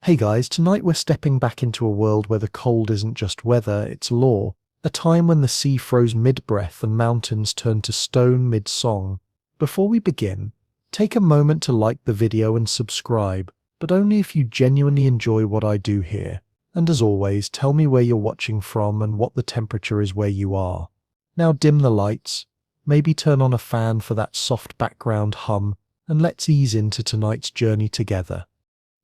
Hey guys, tonight we're stepping back into a world where the cold isn't just weather, it's law. A time when the sea froze mid-breath and mountains turned to stone mid-song. Before we begin, take a moment to like the video and subscribe, but only if you genuinely enjoy what I do here. And as always, tell me where you're watching from and what the temperature is where you are. Now dim the lights, maybe turn on a fan for that soft background hum, and let's ease into tonight's journey together.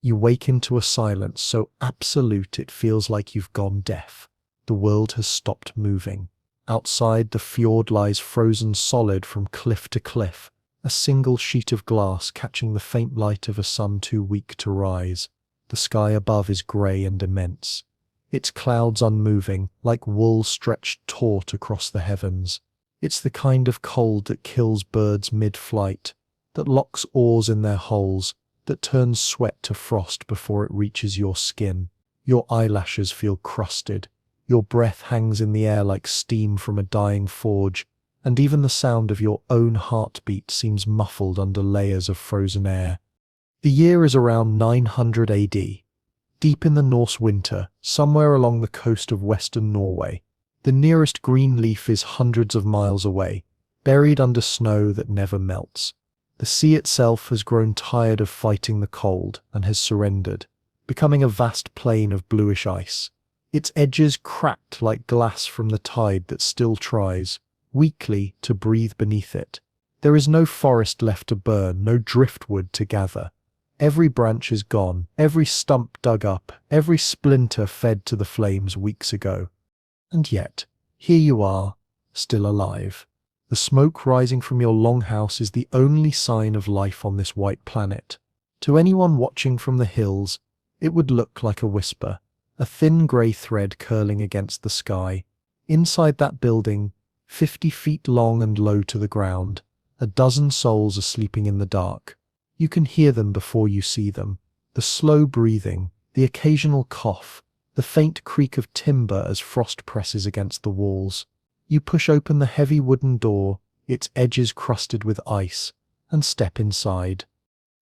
You wake into a silence so absolute it feels like you've gone deaf. The world has stopped moving. Outside, the fjord lies frozen solid from cliff to cliff, a single sheet of glass catching the faint light of a sun too weak to rise. The sky above is grey and immense, its clouds unmoving, like wool stretched taut across the heavens. It's the kind of cold that kills birds mid-flight, that locks oars in their holes, that turns sweat to frost before it reaches your skin. Your eyelashes feel crusted, your breath hangs in the air like steam from a dying forge, and even the sound of your own heartbeat seems muffled under layers of frozen air. The year is around 900 AD. Deep in the Norse winter, somewhere along the coast of western Norway, the nearest green leaf is hundreds of miles away, buried under snow that never melts. The sea itself has grown tired of fighting the cold and has surrendered, becoming a vast plain of bluish ice. Its edges cracked like glass from the tide that still tries, weakly, to breathe beneath it. There is no forest left to burn, no driftwood to gather. Every branch is gone, every stump dug up, every splinter fed to the flames weeks ago. And yet, here you are, still alive. The smoke rising from your longhouse is the only sign of life on this white planet. To anyone watching from the hills, it would look like a whisper, a thin grey thread curling against the sky. Inside that building, 50 feet long and low to the ground, a dozen souls are sleeping in the dark. You can hear them before you see them. The slow breathing, the occasional cough, the faint creak of timber as frost presses against the walls. You push open the heavy wooden door, its edges crusted with ice, and step inside.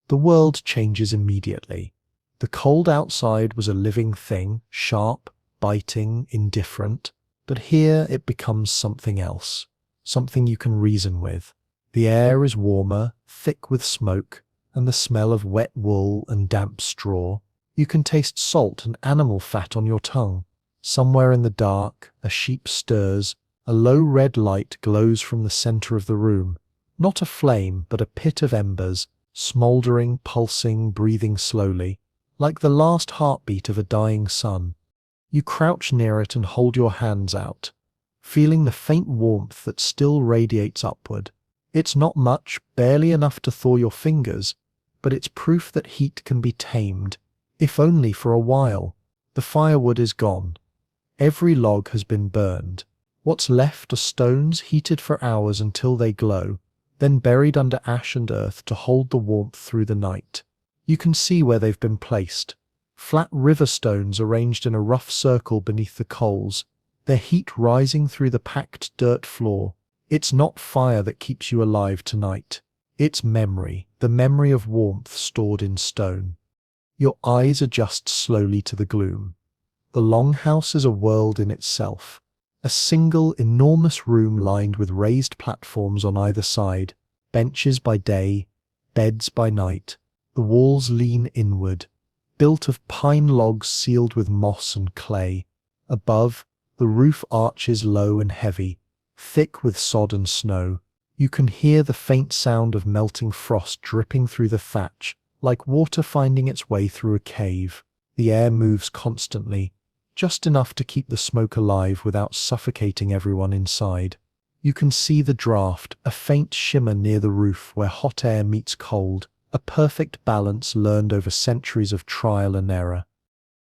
The world changes immediately. The cold outside was a living thing, sharp, biting, indifferent, but here it becomes something else, something you can reason with. The air is warmer, thick with smoke, and the smell of wet wool and damp straw. You can taste salt and animal fat on your tongue. Somewhere in the dark, a sheep stirs. A low red light glows from the center of the room, not a flame, but a pit of embers, smouldering, pulsing, breathing slowly, like the last heartbeat of a dying sun. You crouch near it and hold your hands out, feeling the faint warmth that still radiates upward. It's not much, barely enough to thaw your fingers, but it's proof that heat can be tamed, if only for a while. The firewood is gone. Every log has been burned. What's left are stones heated for hours until they glow, then buried under ash and earth to hold the warmth through the night. You can see where they've been placed. Flat river stones arranged in a rough circle beneath the coals, their heat rising through the packed dirt floor. It's not fire that keeps you alive tonight. It's memory, the memory of warmth stored in stone. Your eyes adjust slowly to the gloom. The longhouse is a world in itself. A single, enormous room lined with raised platforms on either side, benches by day, beds by night. The walls lean inward, built of pine logs sealed with moss and clay. Above, the roof arches low and heavy, thick with sod and snow. You can hear the faint sound of melting frost dripping through the thatch, like water finding its way through a cave. The air moves constantly, just enough to keep the smoke alive without suffocating everyone inside. You can see the draft, a faint shimmer near the roof where hot air meets cold, a perfect balance learned over centuries of trial and error.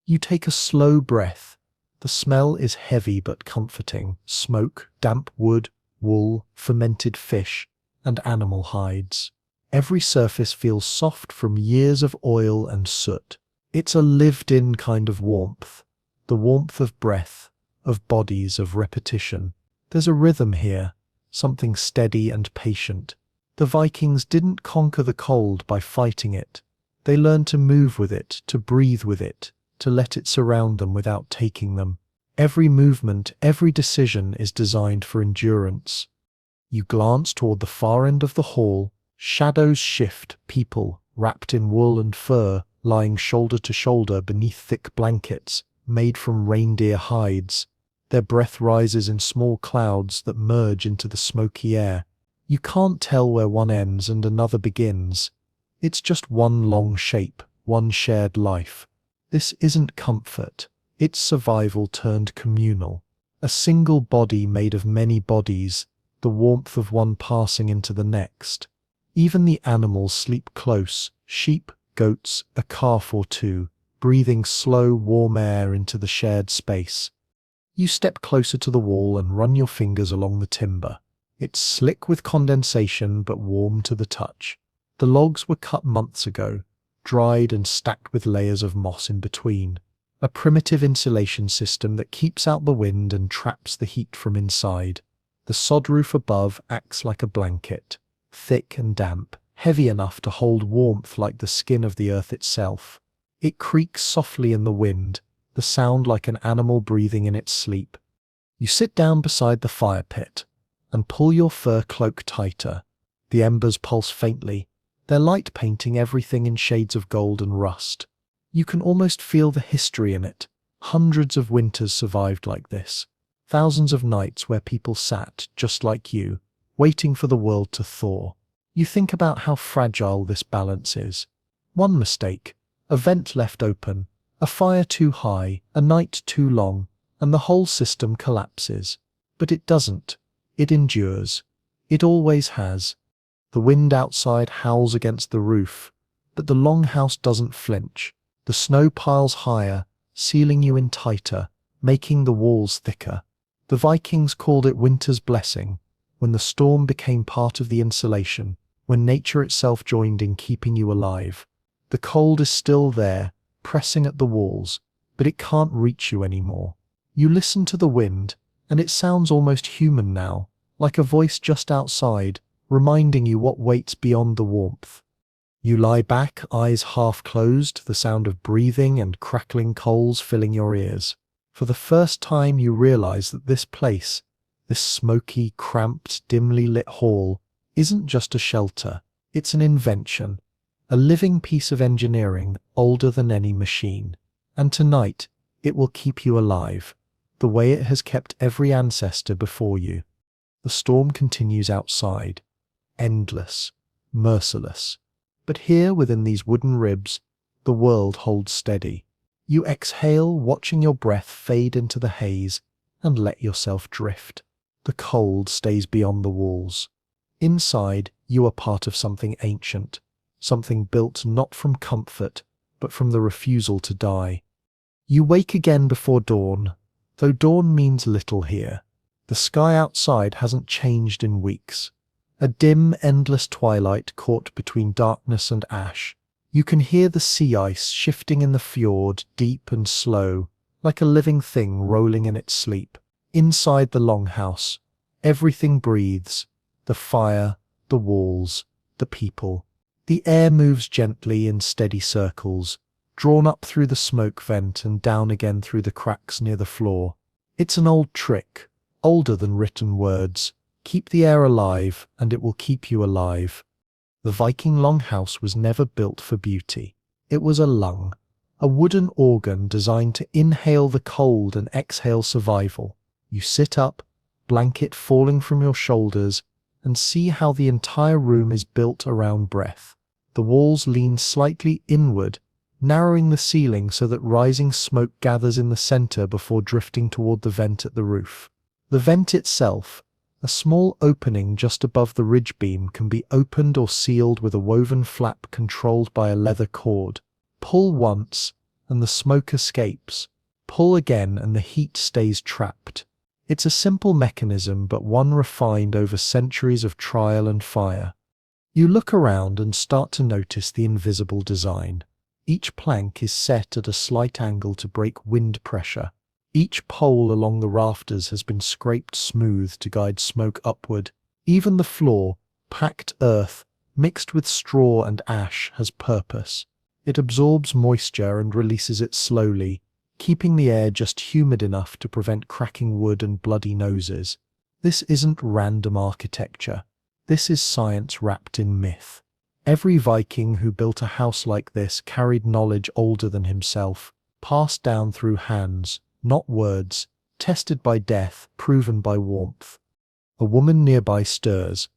You take a slow breath. The smell is heavy but comforting. Smoke, damp wood, wool, fermented fish, and animal hides. Every surface feels soft from years of oil and soot. It's a lived-in kind of warmth. The warmth of breath, of bodies, of repetition. There's a rhythm here, something steady and patient. The Vikings didn't conquer the cold by fighting it. They learn to move with it, to breathe with it, to let it surround them without taking them. Every movement, every decision is designed for endurance. You glance toward the far end of the hall. Shadows shift, people, wrapped in wool and fur, lying shoulder to shoulder beneath thick blankets made from reindeer hides. Their breath rises in small clouds that merge into the smoky air. You can't tell where one ends and another begins. It's just one long shape, one shared life. This isn't comfort. It's survival turned communal. A single body made of many bodies, the warmth of one passing into the next. Even the animals sleep close, sheep, goats, a calf or two, breathing slow, warm air into the shared space. You step closer to the wall and run your fingers along the timber. It's slick with condensation but warm to the touch. The logs were cut months ago, dried and stacked with layers of moss in between. A primitive insulation system that keeps out the wind and traps the heat from inside. The sod roof above acts like a blanket, thick and damp, heavy enough to hold warmth like the skin of the earth itself. It creaks softly in the wind, the sound like an animal breathing in its sleep. You sit down beside the fire pit and pull your fur cloak tighter. The embers pulse faintly, their light painting everything in shades of gold and rust. You can almost feel the history in it. Hundreds of winters survived like this. Thousands of nights where people sat, just like you, waiting for the world to thaw. You think about how fragile this balance is. One mistake, a vent left open, a fire too high, a night too long, and the whole system collapses. But it doesn't. It endures. It always has. The wind outside howls against the roof, but the longhouse doesn't flinch. The snow piles higher, sealing you in tighter, making the walls thicker. The Vikings called it winter's blessing, when the storm became part of the insulation, when nature itself joined in keeping you alive. The cold is still there, pressing at the walls, but it can't reach you anymore. You listen to the wind, and it sounds almost human now, like a voice just outside, reminding you what waits beyond the warmth. You lie back, eyes half closed, the sound of breathing and crackling coals filling your ears. For the first time you realize that this place, this smoky, cramped, dimly lit hall, isn't just a shelter, it's an invention, a living piece of engineering older than any machine. And tonight, it will keep you alive, the way it has kept every ancestor before you. The storm continues outside, endless, merciless. But here within these wooden ribs, the world holds steady. You exhale, watching your breath fade into the haze, and let yourself drift. The cold stays beyond the walls. Inside, you are part of something ancient, something built not from comfort, but from the refusal to die. You wake again before dawn, though dawn means little here. The sky outside hasn't changed in weeks. A dim, endless twilight caught between darkness and ash. You can hear the sea ice shifting in the fjord, deep and slow, like a living thing rolling in its sleep. Inside the longhouse, everything breathes. The fire, the walls, the people. The air moves gently in steady circles, drawn up through the smoke vent and down again through the cracks near the floor. It's an old trick, older than written words. Keep the air alive, and it will keep you alive. The Viking longhouse was never built for beauty. It was a lung, a wooden organ designed to inhale the cold and exhale survival. You sit up, blanket falling from your shoulders, and see how the entire room is built around breath. The walls lean slightly inward, narrowing the ceiling so that rising smoke gathers in the center before drifting toward the vent at the roof. The vent itself, a small opening just above the ridge beam, can be opened or sealed with a woven flap controlled by a leather cord. Pull once, and the smoke escapes. Pull again, and the heat stays trapped. It's a simple mechanism, but one refined over centuries of trial and fire. You look around and start to notice the invisible design. Each plank is set at a slight angle to break wind pressure. Each pole along the rafters has been scraped smooth to guide smoke upward. Even the floor, packed earth, mixed with straw and ash, has purpose. It absorbs moisture and releases it slowly, keeping the air just humid enough to prevent cracking wood and bloody noses. This isn't random architecture. This is science wrapped in myth. Every Viking who built a house like this carried knowledge older than himself, passed down through hands, not words, tested by death, proven by warmth. A woman nearby stirs.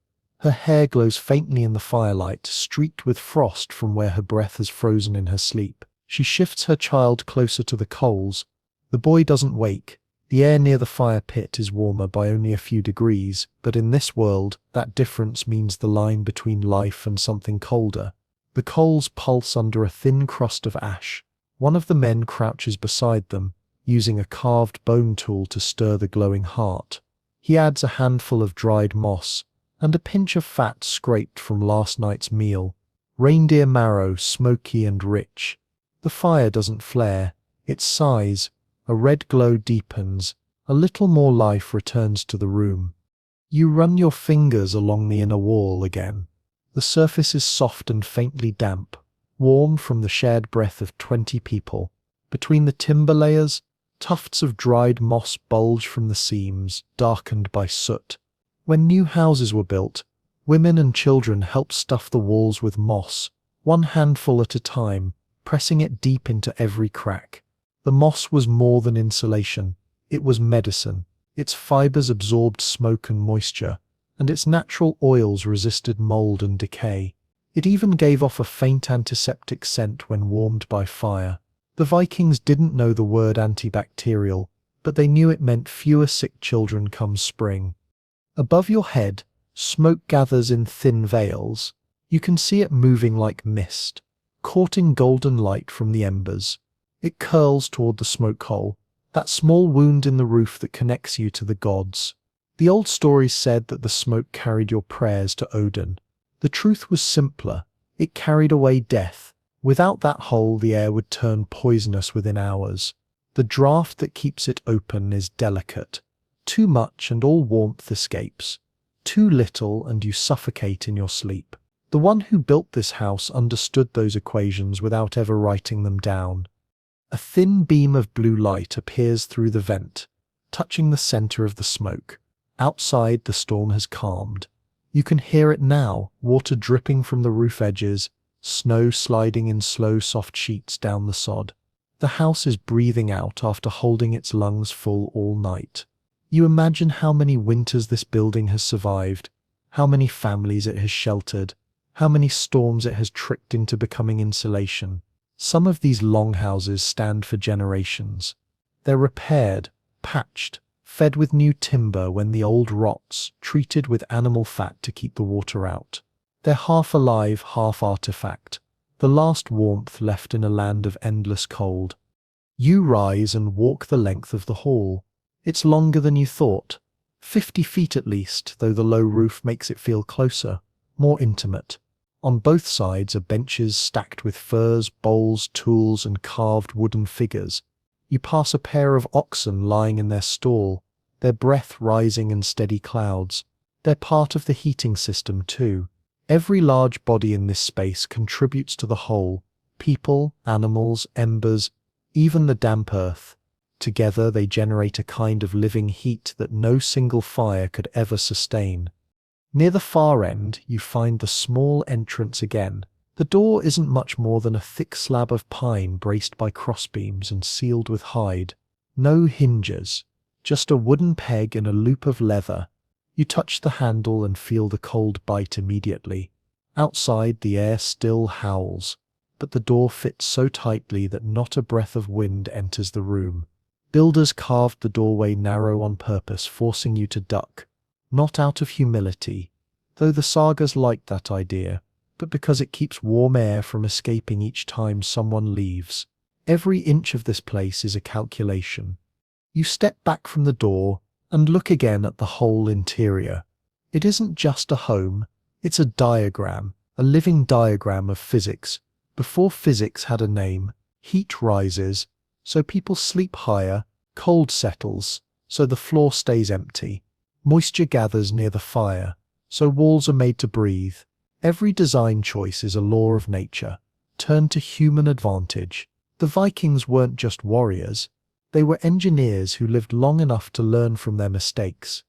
Her hair glows faintly in the firelight, streaked with frost from where her breath has frozen in her sleep. She shifts her child closer to the coals. The boy doesn't wake. The air near the fire pit is warmer by only a few degrees, but in this world, that difference means the line between life and something colder. The coals pulse under a thin crust of ash. One of the men crouches beside them, using a carved bone tool to stir the glowing heart. He adds a handful of dried moss and a pinch of fat scraped from last night's meal. Reindeer marrow, smoky and rich. The fire doesn't flare. It sighs. A red glow deepens. A little more life returns to the room. You run your fingers along the inner wall again. The surface is soft and faintly damp, warm from the shared breath of 20 people. Between the timber layers, tufts of dried moss bulge from the seams, darkened by soot. When new houses were built, women and children helped stuff the walls with moss, one handful at a time, pressing it deep into every crack. The moss was more than insulation. It was medicine. Its fibers absorbed smoke and moisture, and its natural oils resisted mold and decay. It even gave off a faint antiseptic scent when warmed by fire. The Vikings didn't know the word antibacterial, but they knew it meant fewer sick children come spring. Above your head, smoke gathers in thin veils. You can see it moving like mist, courting golden light from the embers. It curls toward the smoke hole, that small wound in the roof that connects you to the gods. The old stories said that the smoke carried your prayers to Odin. The truth was simpler. It carried away death. Without that hole, the air would turn poisonous within hours. The draft that keeps it open is delicate. Too much and all warmth escapes. Too little and you suffocate in your sleep. The one who built this house understood those equations without ever writing them down. A thin beam of blue light appears through the vent, touching the center of the smoke. Outside, the storm has calmed. You can hear it now, water dripping from the roof edges, snow sliding in slow, soft sheets down the sod. The house is breathing out after holding its lungs full all night. You imagine how many winters this building has survived, how many families it has sheltered, how many storms it has tricked into becoming insulation. Some of these longhouses stand for generations. They're repaired, patched, fed with new timber when the old rots, treated with animal fat to keep the water out. They're half alive, half artifact, the last warmth left in a land of endless cold. You rise and walk the length of the hall. It's longer than you thought. 50 feet at least, though the low roof makes it feel closer, more intimate. On both sides are benches stacked with furs, bowls, tools, and carved wooden figures. You pass a pair of oxen lying in their stall, their breath rising in steady clouds. They're part of the heating system too. Every large body in this space contributes to the whole. People, animals, embers, even the damp earth. Together they generate a kind of living heat that no single fire could ever sustain. Near the far end, you find the small entrance again. The door isn't much more than a thick slab of pine braced by crossbeams and sealed with hide. No hinges, just a wooden peg and a loop of leather. You touch the handle and feel the cold bite immediately. Outside, the air still howls, but the door fits so tightly that not a breath of wind enters the room. Builders carved the doorway narrow on purpose, forcing you to duck. Not out of humility, though the sagas liked that idea, but because it keeps warm air from escaping each time someone leaves. Every inch of this place is a calculation. You step back from the door and look again at the whole interior. It isn't just a home, it's a diagram, a living diagram of physics. Before physics had a name, heat rises, so people sleep higher, cold settles, so the floor stays empty. Moisture gathers near the fire, so walls are made to breathe. Every design choice is a law of nature. turned to human advantage. The Vikings weren't just warriors, they were engineers who lived long enough to learn from their mistakes.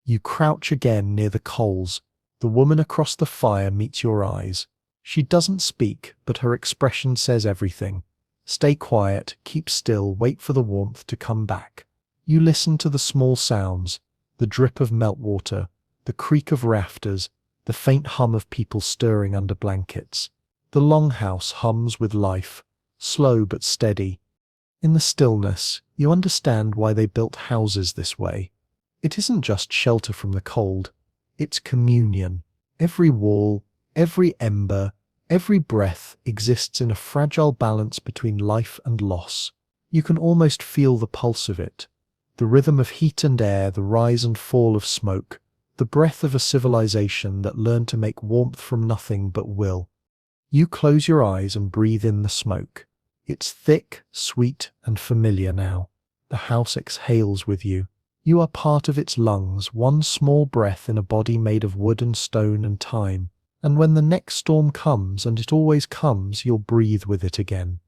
You crouch again near the coals. The woman across the fire meets your eyes. She doesn't speak, but her expression says everything. Stay quiet, keep still, wait for the warmth to come back. You listen to the small sounds, the drip of meltwater, the creak of rafters, the faint hum of people stirring under blankets. The longhouse hums with life, slow but steady. In the stillness, you understand why they built houses this way. It isn't just shelter from the cold, it's communion. Every wall, every ember, every breath exists in a fragile balance between life and loss. You can almost feel the pulse of it, the rhythm of heat and air, the rise and fall of smoke, the breath of a civilization that learned to make warmth from nothing but will. You close your eyes and breathe in the smoke. It's thick, sweet, and familiar now. The house exhales with you. You are part of its lungs, one small breath in a body made of wood and stone and time. And when the next storm comes, and it always comes, you'll breathe with it again.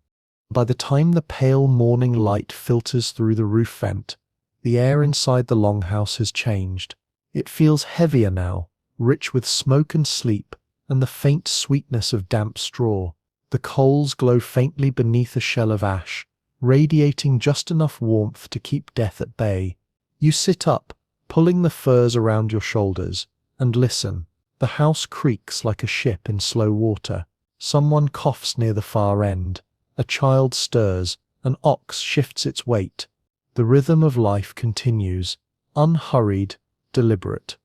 By the time the pale morning light filters through the roof vent, the air inside the longhouse has changed. It feels heavier now, rich with smoke and sleep, and the faint sweetness of damp straw. The coals glow faintly beneath a shell of ash, radiating just enough warmth to keep death at bay. You sit up, pulling the furs around your shoulders, and listen. The house creaks like a ship in slow water. Someone coughs near the far end. A child stirs. An ox shifts its weight. The rhythm of life continues, unhurried, deliberate.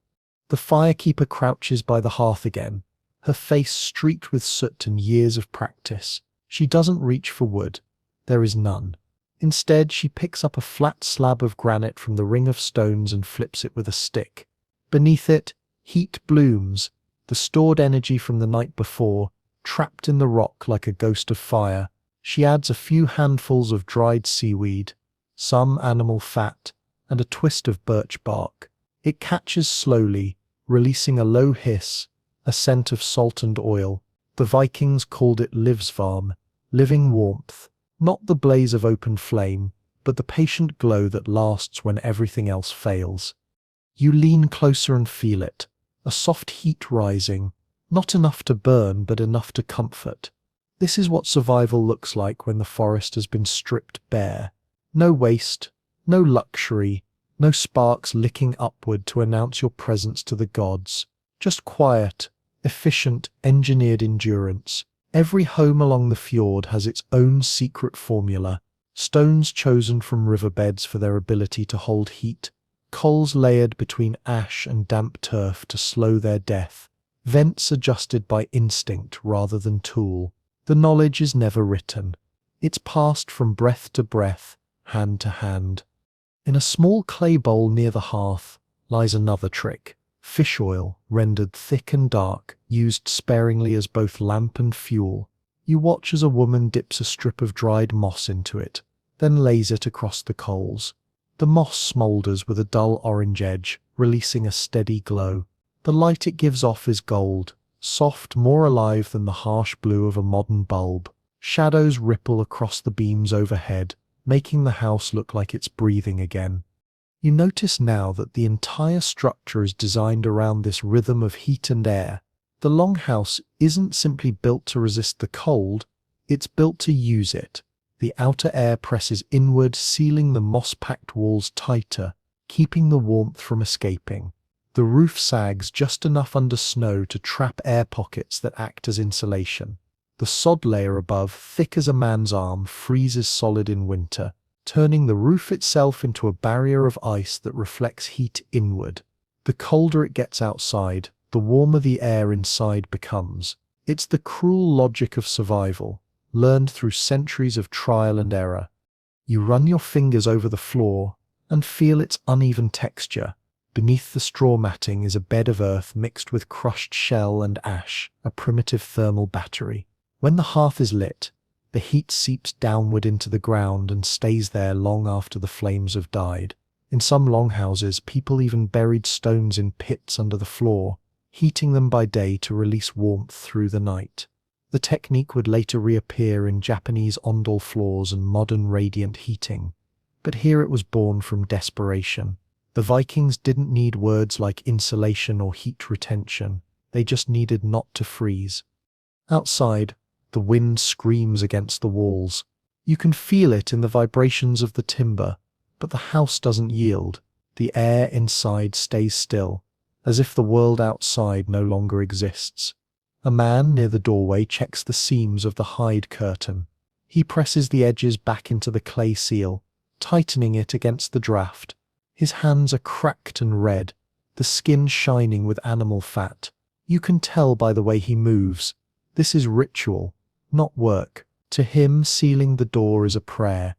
The firekeeper crouches by the hearth again, her face streaked with soot and years of practice. She doesn't reach for wood. There is none. Instead, she picks up a flat slab of granite from the ring of stones and flips it with a stick. Beneath it, heat blooms, the stored energy from the night before, trapped in the rock like a ghost of fire. She adds a few handfuls of dried seaweed, some animal fat, and a twist of birch bark. It catches slowly, releasing a low hiss, a scent of salt and oil. The Vikings called it livsvarm, living warmth, not the blaze of open flame, but the patient glow that lasts when everything else fails. You lean closer and feel it, a soft heat rising, not enough to burn but enough to comfort. This is what survival looks like when the forest has been stripped bare. No waste, no luxury, no sparks licking upward to announce your presence to the gods. Just quiet, efficient, engineered endurance. Every home along the fjord has its own secret formula. Stones chosen from riverbeds for their ability to hold heat. Coals layered between ash and damp turf to slow their death. Vents adjusted by instinct rather than tool. The knowledge is never written. It's passed from breath to breath, hand to hand. In a small clay bowl near the hearth lies another trick. Fish oil, rendered thick and dark, used sparingly as both lamp and fuel. You watch as a woman dips a strip of dried moss into it, then lays it across the coals. The moss smoulders with a dull orange edge, releasing a steady glow. The light it gives off is gold, soft, more alive than the harsh blue of a modern bulb. Shadows ripple across the beams overhead, making the house look like it's breathing again. You notice now that the entire structure is designed around this rhythm of heat and air. The longhouse isn't simply built to resist the cold, it's built to use it. The outer air presses inward, sealing the moss-packed walls tighter, keeping the warmth from escaping. The roof sags just enough under snow to trap air pockets that act as insulation. The sod layer above, thick as a man's arm, freezes solid in winter, turning the roof itself into a barrier of ice that reflects heat inward. The colder it gets outside, the warmer the air inside becomes. It's the cruel logic of survival, learned through centuries of trial and error. You run your fingers over the floor and feel its uneven texture. Beneath the straw matting is a bed of earth mixed with crushed shell and ash, a primitive thermal battery. When the hearth is lit, the heat seeps downward into the ground and stays there long after the flames have died. In some longhouses, people even buried stones in pits under the floor, heating them by day to release warmth through the night. The technique would later reappear in Japanese ondol floors and modern radiant heating. But here it was born from desperation. The Vikings didn't need words like insulation or heat retention. They just needed not to freeze. Outside, the wind screams against the walls. You can feel it in the vibrations of the timber, but the house doesn't yield. The air inside stays still, as if the world outside no longer exists. A man near the doorway checks the seams of the hide curtain. He presses the edges back into the clay seal, tightening it against the draft. His hands are cracked and red, the skin shining with animal fat. You can tell by the way he moves. This is ritual, not work. To him, sealing the door is a prayer.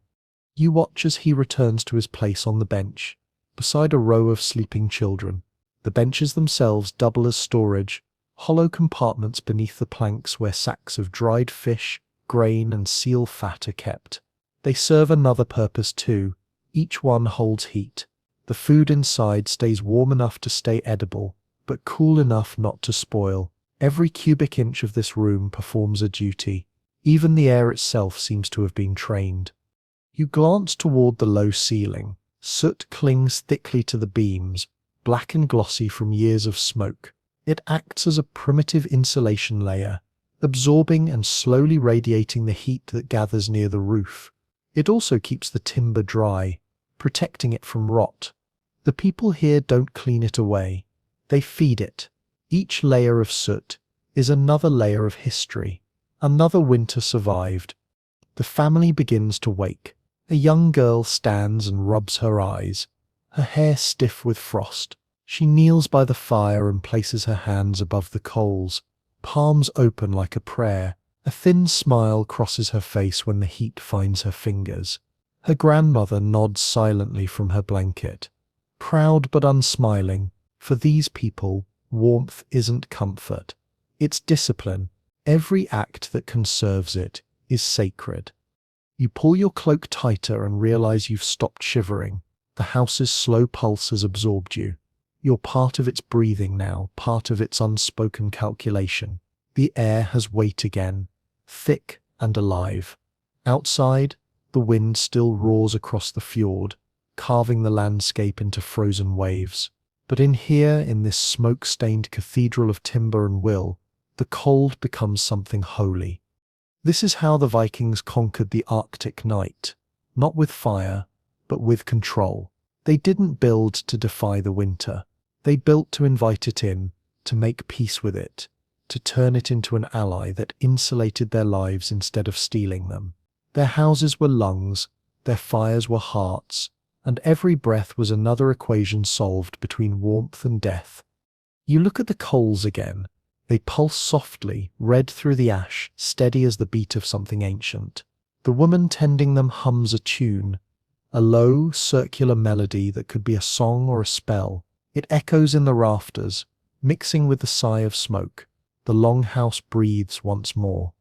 You watch as he returns to his place on the bench, beside a row of sleeping children. The benches themselves double as storage, hollow compartments beneath the planks where sacks of dried fish, grain, and seal fat are kept. They serve another purpose too. Each one holds heat. The food inside stays warm enough to stay edible, but cool enough not to spoil. Every cubic inch of this room performs a duty. Even the air itself seems to have been trained. You glance toward the low ceiling. Soot clings thickly to the beams, black and glossy from years of smoke. It acts as a primitive insulation layer, absorbing and slowly radiating the heat that gathers near the roof. It also keeps the timber dry, protecting it from rot. The people here don't clean it away. They feed it. Each layer of soot is another layer of history. Another winter survived. The family begins to wake. A young girl stands and rubs her eyes, her hair stiff with frost. She kneels by the fire and places her hands above the coals, palms open like a prayer. A thin smile crosses her face when the heat finds her fingers. Her grandmother nods silently from her blanket, proud but unsmiling. For these people, warmth isn't comfort. It's discipline. Every act that conserves it is sacred. You pull your cloak tighter and realize you've stopped shivering. The house's slow pulse has absorbed you. You're part of its breathing now, part of its unspoken calculation. The air has weight again, thick and alive. Outside, the wind still roars across the fjord, carving the landscape into frozen waves. But in here, in this smoke-stained cathedral of timber and will, the cold becomes something holy. This is how the Vikings conquered the Arctic night, not with fire, but with control. They didn't build to defy the winter. They built to invite it in, to make peace with it, to turn it into an ally that insulated their lives instead of stealing them. Their houses were lungs, their fires were hearts, and every breath was another equation solved between warmth and death. You look at the coals again. They pulse softly, red through the ash, steady as the beat of something ancient. The woman tending them hums a tune, a low, circular melody that could be a song or a spell. It echoes in the rafters, mixing with the sigh of smoke. The longhouse breathes once more.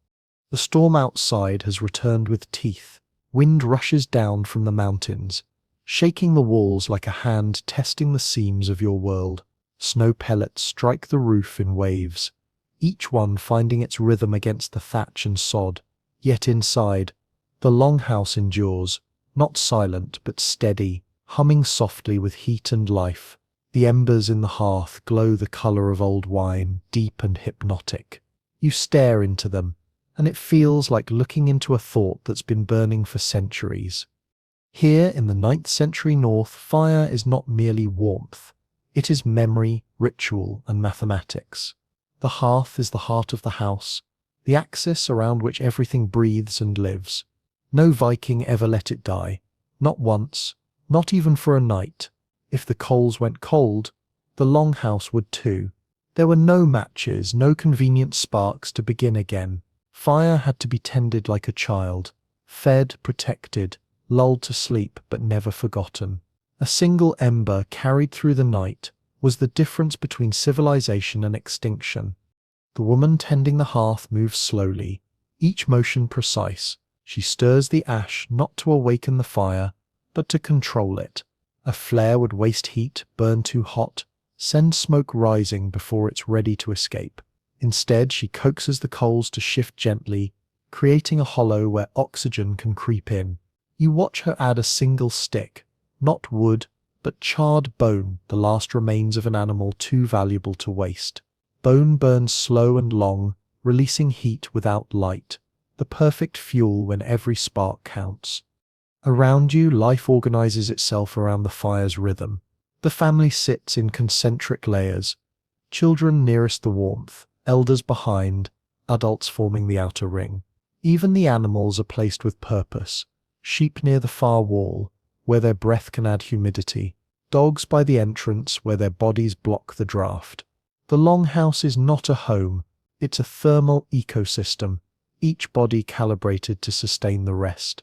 The storm outside has returned with teeth. Wind rushes down from the mountains, shaking the walls like a hand testing the seams of your world. Snow pellets strike the roof in waves, each one finding its rhythm against the thatch and sod. Yet inside, the longhouse endures, not silent but steady, humming softly with heat and life. The embers in the hearth glow the color of old wine, deep and hypnotic. You stare into them, and it feels like looking into a thought that's been burning for centuries. Here in the 9th century North, fire is not merely warmth. It is memory, ritual, and mathematics. The hearth is the heart of the house, the axis around which everything breathes and lives. No Viking ever let it die. Not once, not even for a night. If the coals went cold, the longhouse would too. There were no matches, no convenient sparks to begin again. Fire had to be tended like a child, fed, protected, lulled to sleep, but never forgotten. A single ember carried through the night was the difference between civilization and extinction. The woman tending the hearth moves slowly, each motion precise. She stirs the ash not to awaken the fire, but to control it. A flare would waste heat, burn too hot, send smoke rising before it's ready to escape. Instead, she coaxes the coals to shift gently, creating a hollow where oxygen can creep in. You watch her add a single stick, not wood, but charred bone, the last remains of an animal too valuable to waste. Bone burns slow and long, releasing heat without light, the perfect fuel when every spark counts. Around you, life organizes itself around the fire's rhythm. The family sits in concentric layers, children nearest the warmth, elders behind, adults forming the outer ring. Even the animals are placed with purpose. Sheep near the far wall, where their breath can add humidity. Dogs by the entrance, where their bodies block the draft. The longhouse is not a home, it's a thermal ecosystem, each body calibrated to sustain the rest.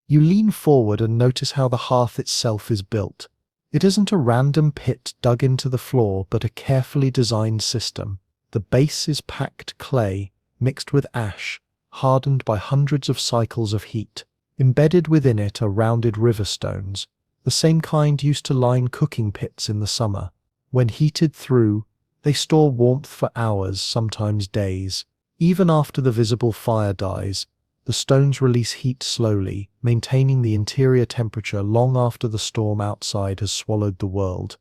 You lean forward and notice how the hearth itself is built. It isn't a random pit dug into the floor, but a carefully designed system. The base is packed clay, mixed with ash, hardened by hundreds of cycles of heat. Embedded within it are rounded river stones, the same kind used to line cooking pits in the summer. When heated through, they store warmth for hours, sometimes days. Even after the visible fire dies, the stones release heat slowly, maintaining the interior temperature long after the storm outside has swallowed the world.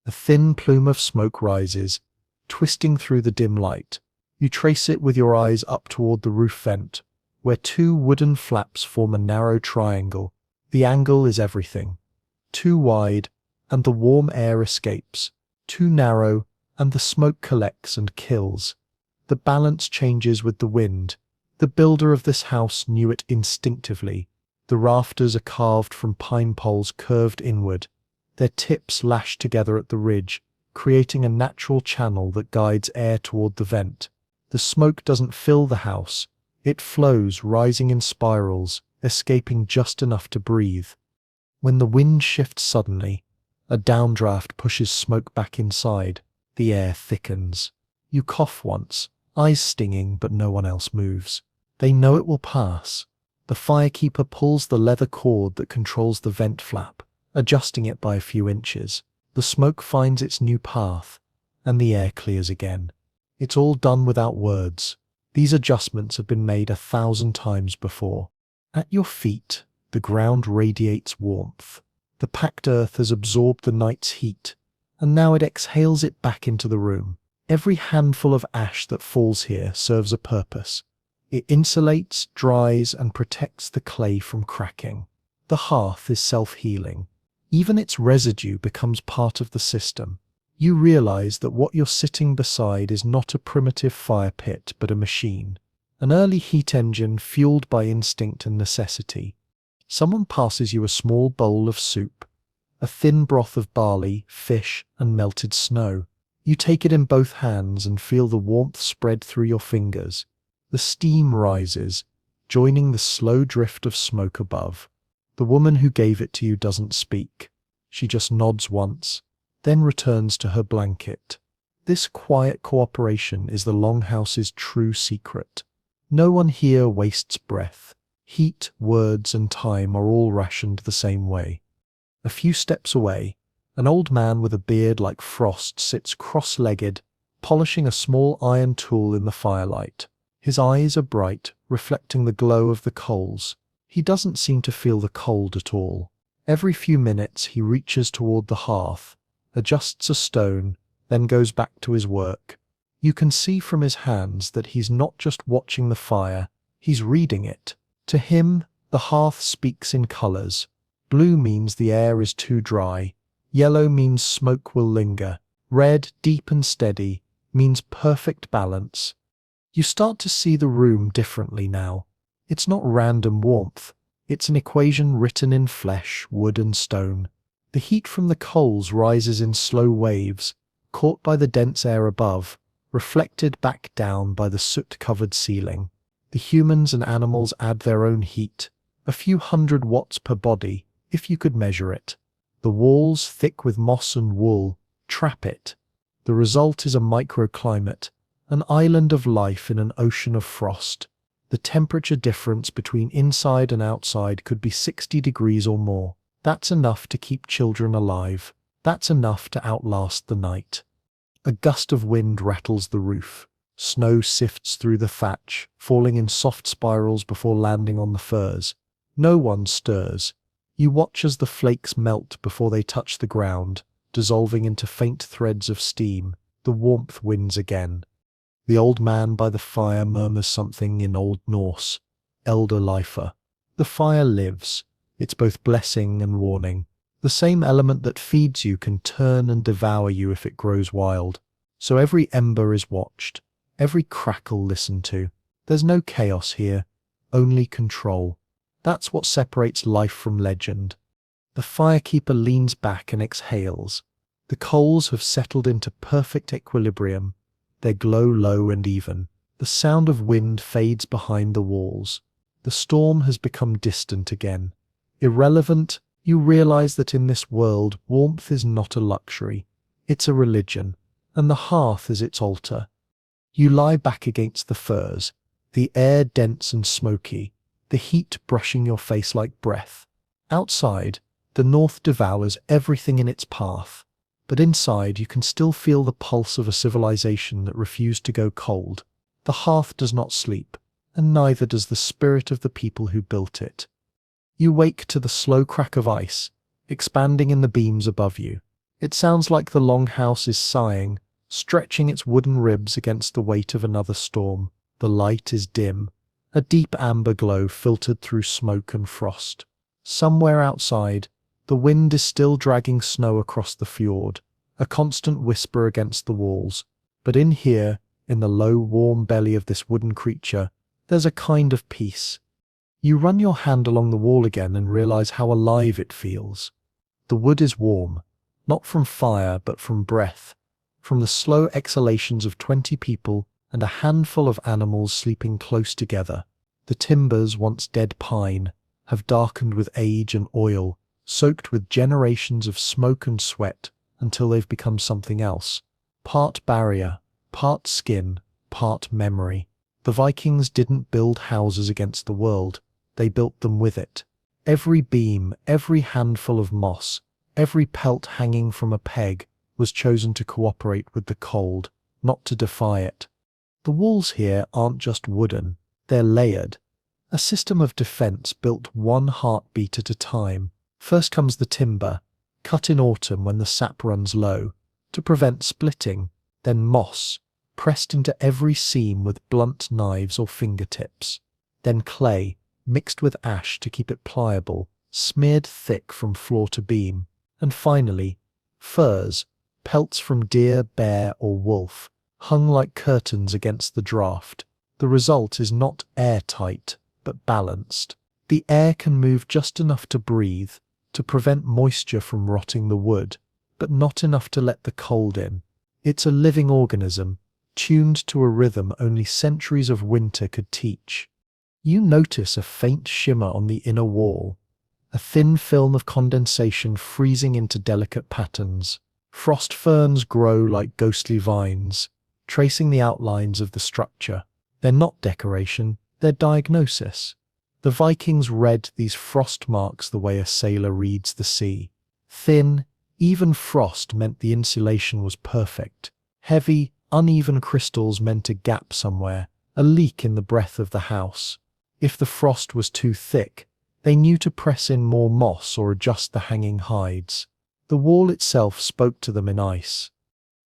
A thin plume of smoke rises, twisting through the dim light. You trace it with your eyes up toward the roof vent, where two wooden flaps form a narrow triangle. The angle is everything. Too wide, and the warm air escapes. Too narrow, and the smoke collects and kills. The balance changes with the wind. The builder of this house knew it instinctively. The rafters are carved from pine poles curved inward, their tips lashed together at the ridge, creating a natural channel that guides air toward the vent. The smoke doesn't fill the house. It flows, rising in spirals, escaping just enough to breathe. When the wind shifts suddenly, a downdraft pushes smoke back inside. The air thickens. You cough once, eyes stinging, but no one else moves. They know it will pass. The firekeeper pulls the leather cord that controls the vent flap, adjusting it by a few inches. The smoke finds its new path, and the air clears again. It's all done without words. These adjustments have been made 1,000 times before. At your feet, the ground radiates warmth. The packed earth has absorbed the night's heat, and now it exhales it back into the room. Every handful of ash that falls here serves a purpose. It insulates, dries, and protects the clay from cracking. The hearth is self-healing. Even its residue becomes part of the system. You realize that what you're sitting beside is not a primitive fire pit, but a machine. An early heat engine fueled by instinct and necessity. Someone passes you a small bowl of soup, a thin broth of barley, fish, and melted snow. You take it in both hands and feel the warmth spread through your fingers. The steam rises, joining the slow drift of smoke above. The woman who gave it to you doesn't speak. She just nods once, then returns to her blanket. This quiet cooperation is the Longhouse's true secret. No one here wastes breath. Heat, words, and time are all rationed the same way. A few steps away, an old man with a beard like frost sits cross-legged, polishing a small iron tool in the firelight. His eyes are bright, reflecting the glow of the coals. He doesn't seem to feel the cold at all. Every few minutes he reaches toward the hearth, adjusts a stone, then goes back to his work. You can see from his hands that he's not just watching the fire, he's reading it. To him, the hearth speaks in colors. Blue means the air is too dry. Yellow means smoke will linger. Red, deep and steady, means perfect balance. You start to see the room differently now. It's not random warmth. It's an equation written in flesh, wood and stone. The heat from the coals rises in slow waves, caught by the dense air above, reflected back down by the soot-covered ceiling. The humans and animals add their own heat, a few hundred watts per body, if you could measure it. The walls, thick with moss and wool, trap it. The result is a microclimate, an island of life in an ocean of frost. The temperature difference between inside and outside could be 60 degrees or more. That's enough to keep children alive. That's enough to outlast the night. A gust of wind rattles the roof. Snow sifts through the thatch, falling in soft spirals before landing on the furs. No one stirs. You watch as the flakes melt before they touch the ground, dissolving into faint threads of steam. The warmth wins again. The old man by the fire murmurs something in Old Norse, Elder Lifer. The fire lives. It's both blessing and warning. The same element that feeds you can turn and devour you if it grows wild. So every ember is watched, every crackle listened to. There's no chaos here, only control. That's what separates life from legend. The firekeeper leans back and exhales. The coals have settled into perfect equilibrium. Their glow low and even. The sound of wind fades behind the walls. The storm has become distant again. Irrelevant, you realize that in this world, warmth is not a luxury. It's a religion, and the hearth is its altar. You lie back against the furs, the air dense and smoky, the heat brushing your face like breath. Outside, the north devours everything in its path, but inside you can still feel the pulse of a civilization that refused to go cold. The hearth does not sleep, and neither does the spirit of the people who built it. You wake to the slow crack of ice, expanding in the beams above you. It sounds like the longhouse is sighing, stretching its wooden ribs against the weight of another storm. The light is dim, a deep amber glow filtered through smoke and frost. Somewhere outside, the wind is still dragging snow across the fjord, a constant whisper against the walls. But in here, in the low, warm belly of this wooden creature, there's a kind of peace. You run your hand along the wall again and realize how alive it feels. The wood is warm, not from fire but from breath, from the slow exhalations of 20 people and a handful of animals sleeping close together. The timbers, once dead pine, have darkened with age and oil, soaked with generations of smoke and sweat until they've become something else. Part barrier, part skin, part memory. The Vikings didn't build houses against the world, they built them with it. Every beam, every handful of moss, every pelt hanging from a peg was chosen to cooperate with the cold, not to defy it. The walls here aren't just wooden, they're layered. A system of defense built one heartbeat at a time. First comes the timber, cut in autumn when the sap runs low, to prevent splitting. Then moss, pressed into every seam with blunt knives or fingertips. Then clay, mixed with ash to keep it pliable, smeared thick from floor to beam. And finally, furs, pelts from deer, bear, or wolf, hung like curtains against the draft. The result is not airtight, but balanced. The air can move just enough to breathe, to prevent moisture from rotting the wood, but not enough to let the cold in. It's a living organism, tuned to a rhythm only centuries of winter could teach. You notice a faint shimmer on the inner wall, a thin film of condensation freezing into delicate patterns. Frost ferns grow like ghostly vines, tracing the outlines of the structure. They're not decoration, they're diagnosis. The Vikings read these frost marks the way a sailor reads the sea. Thin, even frost meant the insulation was perfect. Heavy, uneven crystals meant a gap somewhere, a leak in the breath of the house. If the frost was too thick, they knew to press in more moss or adjust the hanging hides. The wall itself spoke to them in ice.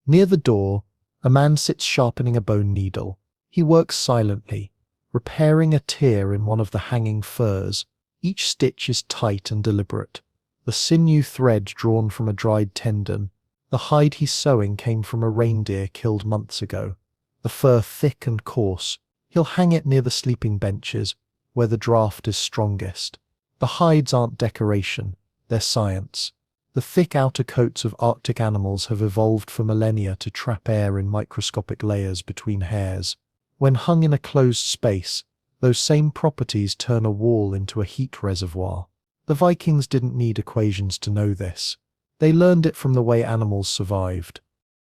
Near the door, a man sits sharpening a bone needle. He works silently, repairing a tear in one of the hanging furs. Each stitch is tight and deliberate, the sinew thread drawn from a dried tendon. The hide he's sewing came from a reindeer killed months ago. The fur thick and coarse. He'll hang it near the sleeping benches, where the draft is strongest. The hides aren't decoration, they're science. The thick outer coats of Arctic animals have evolved for millennia to trap air in microscopic layers between hairs. When hung in a closed space, those same properties turn a wall into a heat reservoir. The Vikings didn't need equations to know this. They learned it from the way animals survived.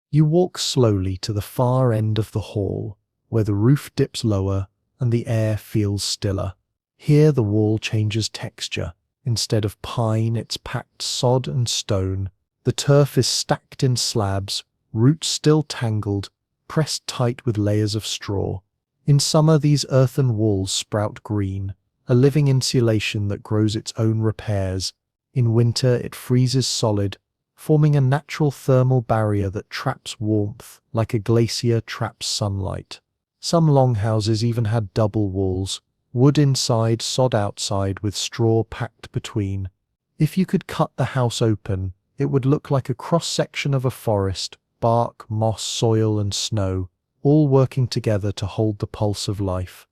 You walk slowly to the far end of the hall, where the roof dips lower and the air feels stiller. Here the wall changes texture. Instead of pine, it's packed sod and stone. The turf is stacked in slabs, roots still tangled, pressed tight with layers of straw. In summer, these earthen walls sprout green, a living insulation that grows its own repairs. In winter, it freezes solid, forming a natural thermal barrier that traps warmth, like a glacier traps sunlight. Some longhouses even had double walls, wood inside, sod outside, with straw packed between. If you could cut the house open, it would look like a cross-section of a forest, bark, moss, soil, and snow, all working together to hold the pulse of life.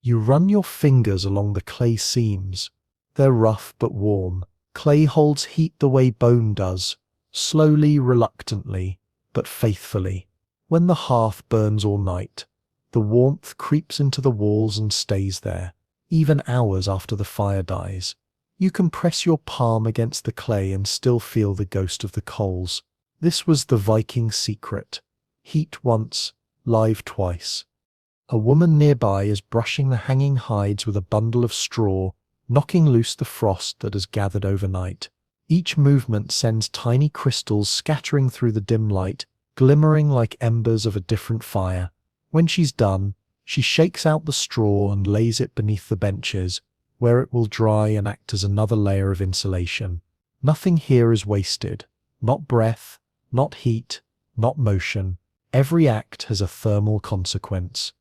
You run your fingers along the clay seams. They're rough but warm. Clay holds heat the way bone does, slowly, reluctantly, but faithfully. When the hearth burns all night, the warmth creeps into the walls and stays there, even hours after the fire dies. You can press your palm against the clay and still feel the ghost of the coals. This was the Viking secret. Heat once, live twice. A woman nearby is brushing the hanging hides with a bundle of straw, knocking loose the frost that has gathered overnight. Each movement sends tiny crystals scattering through the dim light, glimmering like embers of a different fire. When she's done, she shakes out the straw and lays it beneath the benches, where it will dry and act as another layer of insulation. Nothing here is wasted. Not breath, not heat, not motion. Every act has a thermal consequence.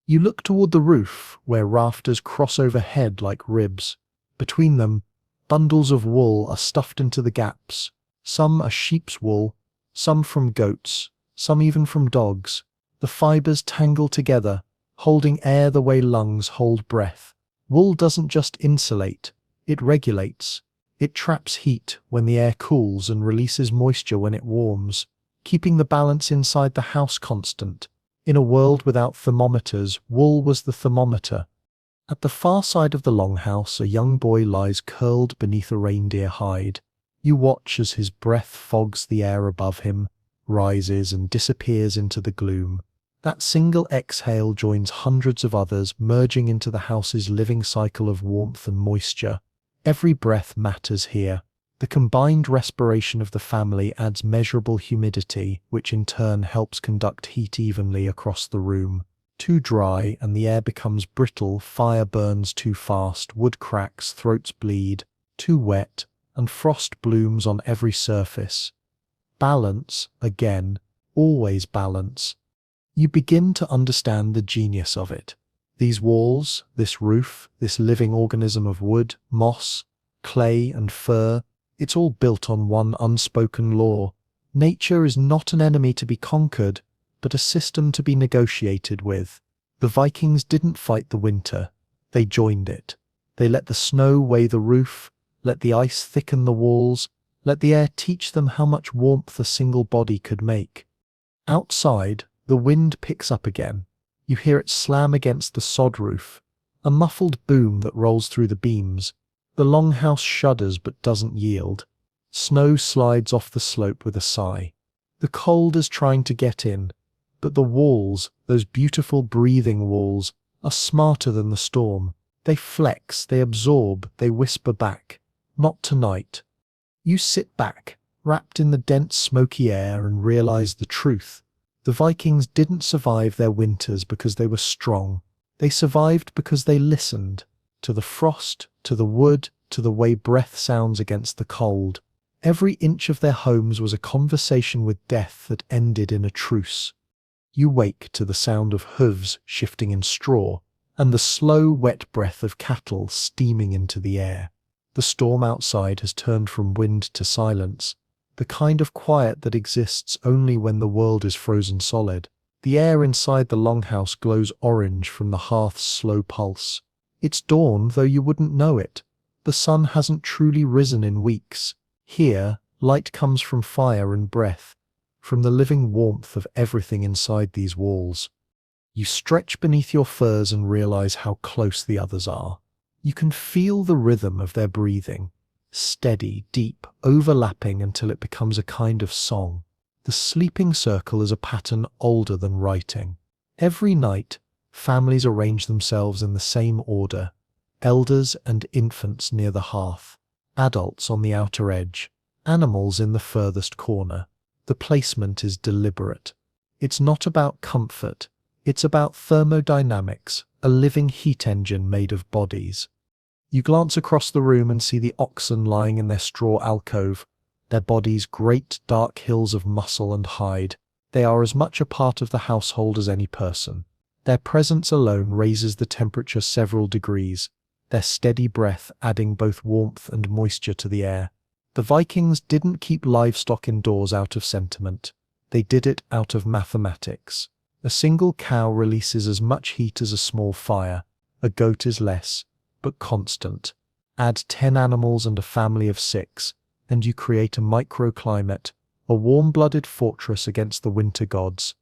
You look toward the roof, where rafters cross overhead like ribs. Between them, bundles of wool are stuffed into the gaps. Some are sheep's wool, some from goats, some even from dogs. The fibers tangle together, holding air the way lungs hold breath. Wool doesn't just insulate, it regulates. It traps heat when the air cools and releases moisture when it warms, keeping the balance inside the house constant. In a world without thermometers, wool was the thermometer. At the far side of the longhouse, a young boy lies curled beneath a reindeer hide. You watch as his breath fogs the air above him, rises and disappears into the gloom. That single exhale joins hundreds of others, merging into the house's living cycle of warmth and moisture. Every breath matters here. The combined respiration of the family adds measurable humidity, which in turn helps conduct heat evenly across the room. Too dry and the air becomes brittle, fire burns too fast, wood cracks, throats bleed. Too wet, and frost blooms on every surface. Balance, again, always balance. You begin to understand the genius of it. These walls, this roof, this living organism of wood, moss, clay, and fur, it's all built on one unspoken law. Nature is not an enemy to be conquered, but a system to be negotiated with. The Vikings didn't fight the winter. They joined it. They let the snow weigh the roof, let the ice thicken the walls, let the air teach them how much warmth a single body could make. Outside, the wind picks up again. You hear it slam against the sod roof, a muffled boom that rolls through the beams. The longhouse shudders but doesn't yield. Snow slides off the slope with a sigh. The cold is trying to get in, but the walls, those beautiful breathing walls, are smarter than the storm. They flex, they absorb, they whisper back. Not tonight. You sit back, wrapped in the dense smoky air, and realize the truth. The Vikings didn't survive their winters because they were strong. They survived because they listened. To the frost, to the wood, to the way breath sounds against the cold. Every inch of their homes was a conversation with death that ended in a truce. You wake to the sound of hooves shifting in straw, and the slow, wet breath of cattle steaming into the air. The storm outside has turned from wind to silence, the kind of quiet that exists only when the world is frozen solid. The air inside the longhouse glows orange from the hearth's slow pulse. It's dawn, though you wouldn't know it. The sun hasn't truly risen in weeks. Here, light comes from fire and breath, from the living warmth of everything inside these walls. You stretch beneath your furs and realize how close the others are. You can feel the rhythm of their breathing, steady, deep, overlapping until it becomes a kind of song. The sleeping circle is a pattern older than writing. Every night, families arrange themselves in the same order, elders and infants near the hearth, adults on the outer edge, animals in the furthest corner. The placement is deliberate. It's not about comfort, it's about thermodynamics, a living heat engine made of bodies. You glance across the room and see the oxen lying in their straw alcove, their bodies great dark hills of muscle and hide. They are as much a part of the household as any person. Their presence alone raises the temperature several degrees, their steady breath adding both warmth and moisture to the air. The Vikings didn't keep livestock indoors out of sentiment. They did it out of mathematics. A single cow releases as much heat as a small fire. A goat is less, but constant. Add 10 animals and a family of 6, and you create a microclimate, a warm-blooded fortress against the winter gods.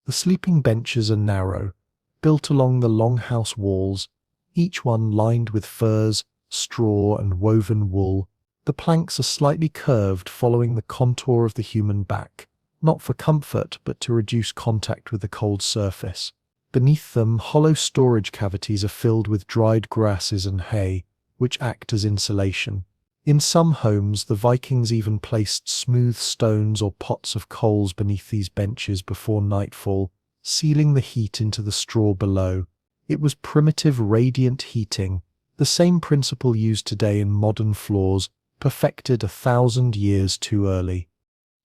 The sleeping benches are narrow, built along the longhouse walls, each one lined with furs, straw, and woven wool. The planks are slightly curved following the contour of the human back, not for comfort but to reduce contact with the cold surface. Beneath them, hollow storage cavities are filled with dried grasses and hay, which act as insulation. In some homes, the Vikings even placed smooth stones or pots of coals beneath these benches before nightfall, sealing the heat into the straw below. It was primitive radiant heating, the same principle used today in modern floors, perfected 1,000 years too early.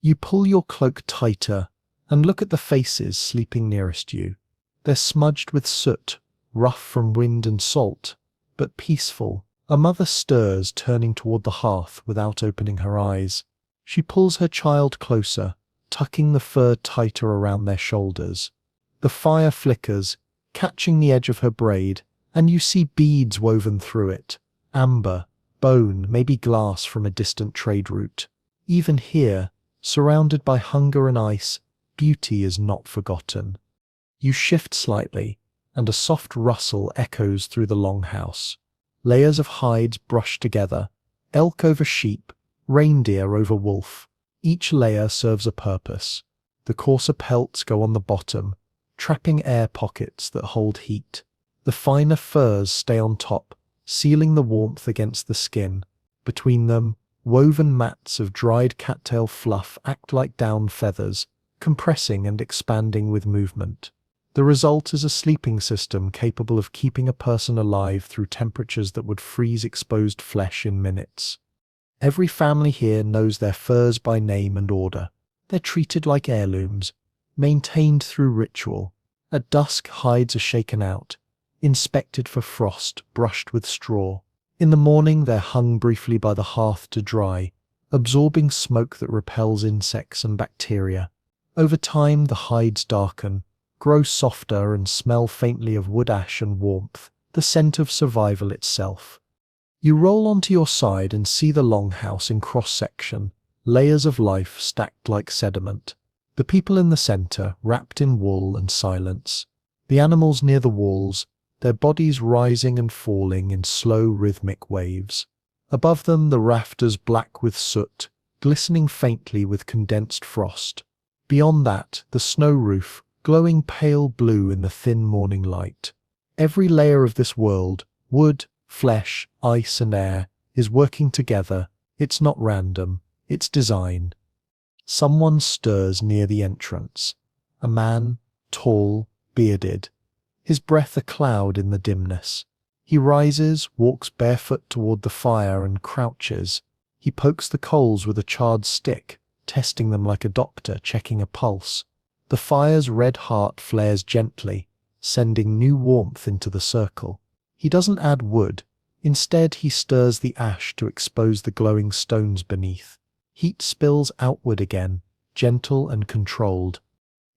You pull your cloak tighter and look at the faces sleeping nearest you. They're smudged with soot, rough from wind and salt, but peaceful. A mother stirs, turning toward the hearth without opening her eyes. She pulls her child closer, tucking the fur tighter around their shoulders. The fire flickers, catching the edge of her braid, and you see beads woven through it. Amber, bone, maybe glass from a distant trade route. Even here, surrounded by hunger and ice, beauty is not forgotten. You shift slightly, and a soft rustle echoes through the longhouse. Layers of hides brush together, elk over sheep, reindeer over wolf. Each layer serves a purpose. The coarser pelts go on the bottom, trapping air pockets that hold heat. The finer furs stay on top, sealing the warmth against the skin. Between them, woven mats of dried cattail fluff act like down feathers, compressing and expanding with movement. The result is a sleeping system capable of keeping a person alive through temperatures that would freeze exposed flesh in minutes. Every family here knows their furs by name and order. They're treated like heirlooms, maintained through ritual. At dusk, hides are shaken out, inspected for frost, brushed with straw. In the morning, they're hung briefly by the hearth to dry, absorbing smoke that repels insects and bacteria. Over time, the hides darken, grow softer and smell faintly of wood ash and warmth, the scent of survival itself. You roll onto your side and see the longhouse in cross-section, layers of life stacked like sediment. The people in the center, wrapped in wool and silence. The animals near the walls, their bodies rising and falling in slow rhythmic waves. Above them, the rafters black with soot, glistening faintly with condensed frost. Beyond that, the snow roof, glowing pale blue in the thin morning light. Every layer of this world, wood, flesh, ice and air, is working together. It's not random, it's design. Someone stirs near the entrance. A man, tall, bearded, his breath a cloud in the dimness. He rises, walks barefoot toward the fire and crouches. He pokes the coals with a charred stick, testing them like a doctor checking a pulse. The fire's red heart flares gently, sending new warmth into the circle. He doesn't add wood. Instead, he stirs the ash to expose the glowing stones beneath. Heat spills outward again, gentle and controlled.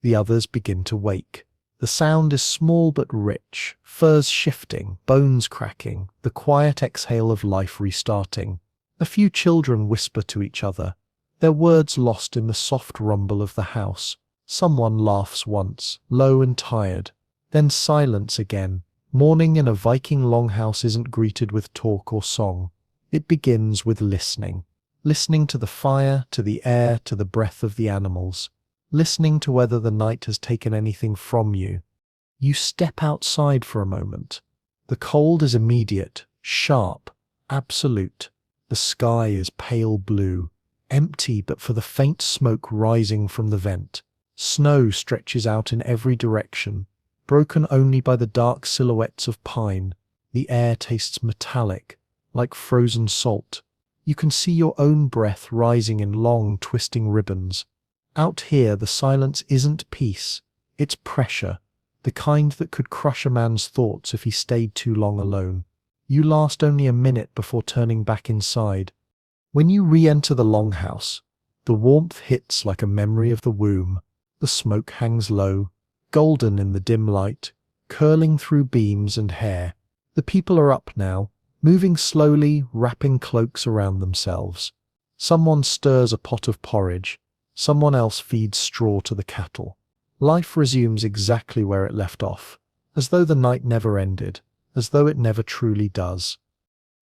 The others begin to wake. The sound is small but rich, furs shifting, bones cracking, the quiet exhale of life restarting. A few children whisper to each other, their words lost in the soft rumble of the house. Someone laughs once, low and tired. Then silence again. Morning in a Viking longhouse isn't greeted with talk or song. It begins with listening. Listening to the fire, to the air, to the breath of the animals. Listening to whether the night has taken anything from you. You step outside for a moment. The cold is immediate, sharp, absolute. The sky is pale blue, empty but for the faint smoke rising from the vent. Snow stretches out in every direction, broken only by the dark silhouettes of pine. The air tastes metallic, like frozen salt. You can see your own breath rising in long, twisting ribbons. Out here, the silence isn't peace, it's pressure, the kind that could crush a man's thoughts if he stayed too long alone. You last only a minute before turning back inside. When you re-enter the longhouse, the warmth hits like a memory of the womb. The smoke hangs low, golden in the dim light, curling through beams and hair. The people are up now, moving slowly, wrapping cloaks around themselves. Someone stirs a pot of porridge, someone else feeds straw to the cattle. Life resumes exactly where it left off, as though the night never ended, as though it never truly does.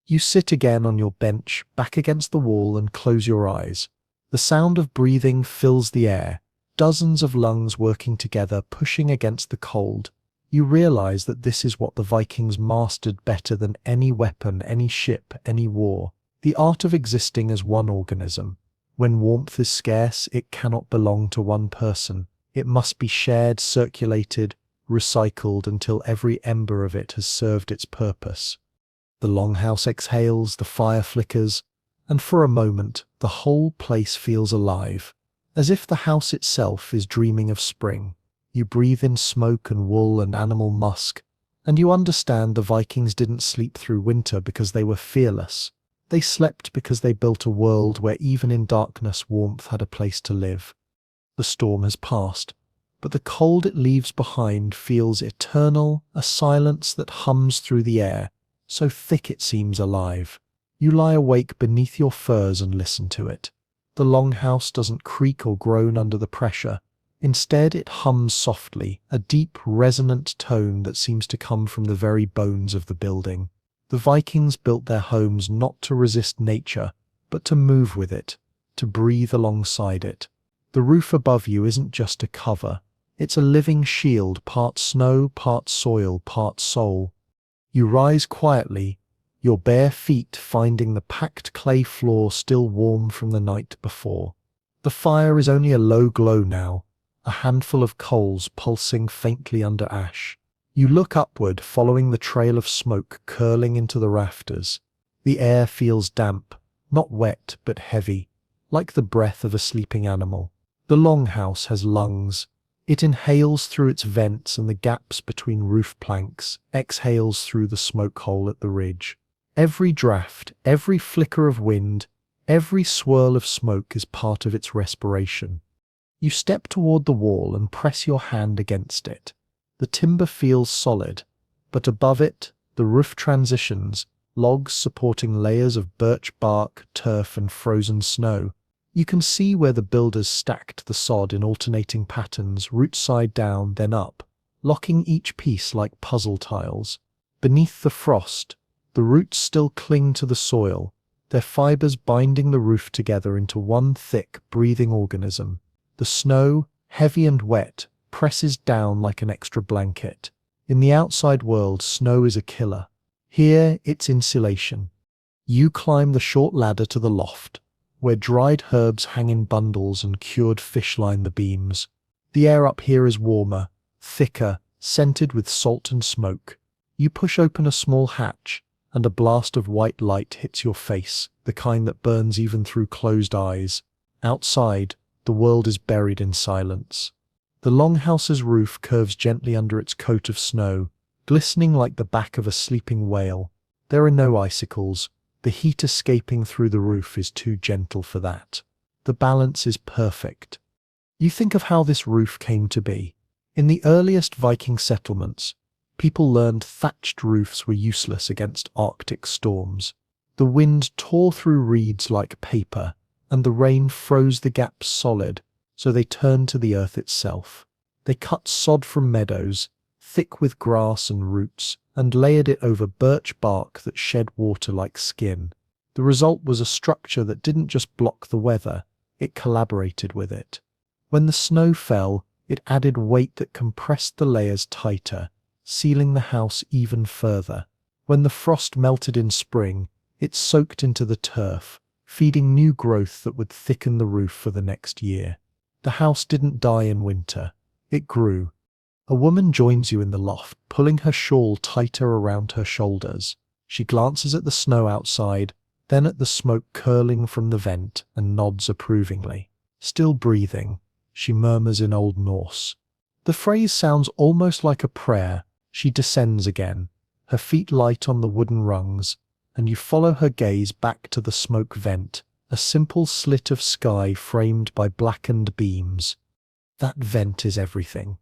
You sit again on your bench, back against the wall, and close your eyes. The sound of breathing fills the air, dozens of lungs working together, pushing against the cold. You realize that this is what the Vikings mastered better than any weapon, any ship, any war. The art of existing as one organism. When warmth is scarce, it cannot belong to one person. It must be shared, circulated, recycled until every ember of it has served its purpose. The longhouse exhales, the fire flickers, and for a moment the whole place feels alive, as if the house itself is dreaming of spring. You breathe in smoke and wool and animal musk, and you understand the Vikings didn't sleep through winter because they were fearless. They slept because they built a world where even in darkness warmth had a place to live. The storm has passed, but the cold it leaves behind feels eternal, a silence that hums through the air, so thick it seems alive. You lie awake beneath your furs and listen to it. The longhouse doesn't creak or groan under the pressure. Instead, it hums softly, a deep, resonant tone that seems to come from the very bones of the building. The Vikings built their homes not to resist nature, but to move with it, to breathe alongside it. The roof above you isn't just a cover. It's a living shield, part snow, part soil, part soul. You rise quietly, your bare feet finding the packed clay floor still warm from the night before. The fire is only a low glow now, a handful of coals pulsing faintly under ash. You look upward, following the trail of smoke curling into the rafters. The air feels damp, not wet but heavy, like the breath of a sleeping animal. The longhouse has lungs. It inhales through its vents and the gaps between roof planks, exhales through the smoke hole at the ridge. Every draft, every flicker of wind, every swirl of smoke is part of its respiration. You step toward the wall and press your hand against it. The timber feels solid, but above it, the roof transitions, logs supporting layers of birch bark, turf, and frozen snow. You can see where the builders stacked the sod in alternating patterns, root side down, then up, locking each piece like puzzle tiles. Beneath the frost, the roots still cling to the soil, their fibers binding the roof together into one thick, breathing organism. The snow, heavy and wet, presses down like an extra blanket. In the outside world, snow is a killer. Here, it's insulation. You climb the short ladder to the loft, where dried herbs hang in bundles and cured fish line the beams. The air up here is warmer, thicker, scented with salt and smoke. You push open a small hatch, and a blast of white light hits your face, the kind that burns even through closed eyes. Outside, the world is buried in silence. The longhouse's roof curves gently under its coat of snow, glistening like the back of a sleeping whale. There are no icicles. The heat escaping through the roof is too gentle for that. The balance is perfect. You think of how this roof came to be. In the earliest Viking settlements, people learned thatched roofs were useless against Arctic storms. The wind tore through reeds like paper, and the rain froze the gaps solid, so they turned to the earth itself. They cut sod from meadows, thick with grass and roots, and layered it over birch bark that shed water like skin. The result was a structure that didn't just block the weather, it collaborated with it. When the snow fell, it added weight that compressed the layers tighter, sealing the house even further. When the frost melted in spring, it soaked into the turf, feeding new growth that would thicken the roof for the next year. The house didn't die in winter. It grew. A woman joins you in the loft, pulling her shawl tighter around her shoulders. She glances at the snow outside, then at the smoke curling from the vent, and nods approvingly. Still breathing, she murmurs in Old Norse. The phrase sounds almost like a prayer. She descends again, her feet light on the wooden rungs, and you follow her gaze back to the smoke vent, a simple slit of sky framed by blackened beams. That vent is everything.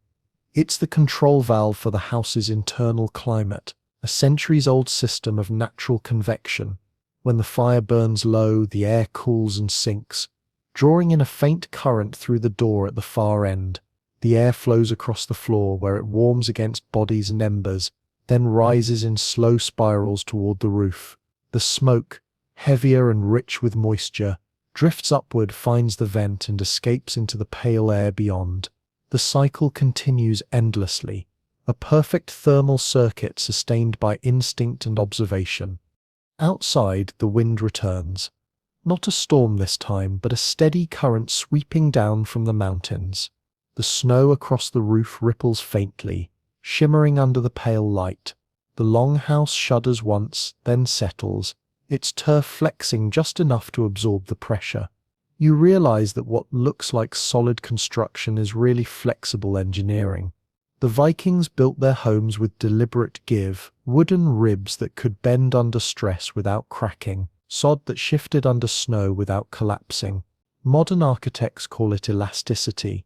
It's the control valve for the house's internal climate, a centuries-old system of natural convection. When the fire burns low, the air cools and sinks, drawing in a faint current through the door at the far end. The air flows across the floor where it warms against bodies and embers, then rises in slow spirals toward the roof. The smoke, heavier and rich with moisture, drifts upward, finds the vent, and escapes into the pale air beyond. The cycle continues endlessly, a perfect thermal circuit sustained by instinct and observation. Outside, the wind returns. Not a storm this time, but a steady current sweeping down from the mountains. The snow across the roof ripples faintly, shimmering under the pale light. The longhouse shudders once, then settles, its turf flexing just enough to absorb the pressure. You realize that what looks like solid construction is really flexible engineering. The Vikings built their homes with deliberate give, wooden ribs that could bend under stress without cracking, sod that shifted under snow without collapsing. Modern architects call it elasticity.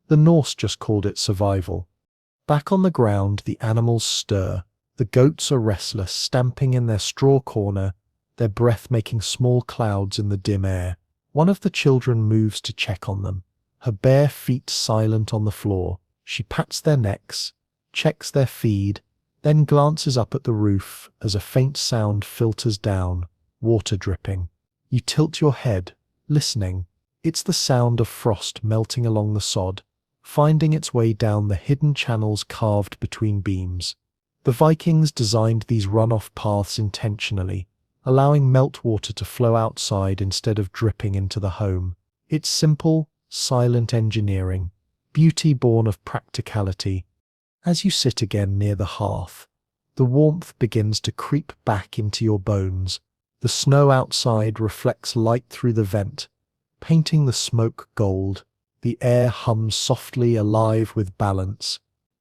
The Norse just called it survival. Back on the ground, the animals stir. The goats are restless, stamping in their straw corner, their breath making small clouds in the dim air. One of the children moves to check on them, her bare feet silent on the floor. She pats their necks, checks their feed, then glances up at the roof as a faint sound filters down, water dripping. You tilt your head, listening. It's the sound of frost melting along the sod, finding its way down the hidden channels carved between beams. The Vikings designed these runoff paths intentionally, allowing meltwater to flow outside instead of dripping into the home. It's simple, silent engineering, beauty born of practicality. As you sit again near the hearth, the warmth begins to creep back into your bones. The snow outside reflects light through the vent, painting the smoke gold. The air hums softly, alive with balance.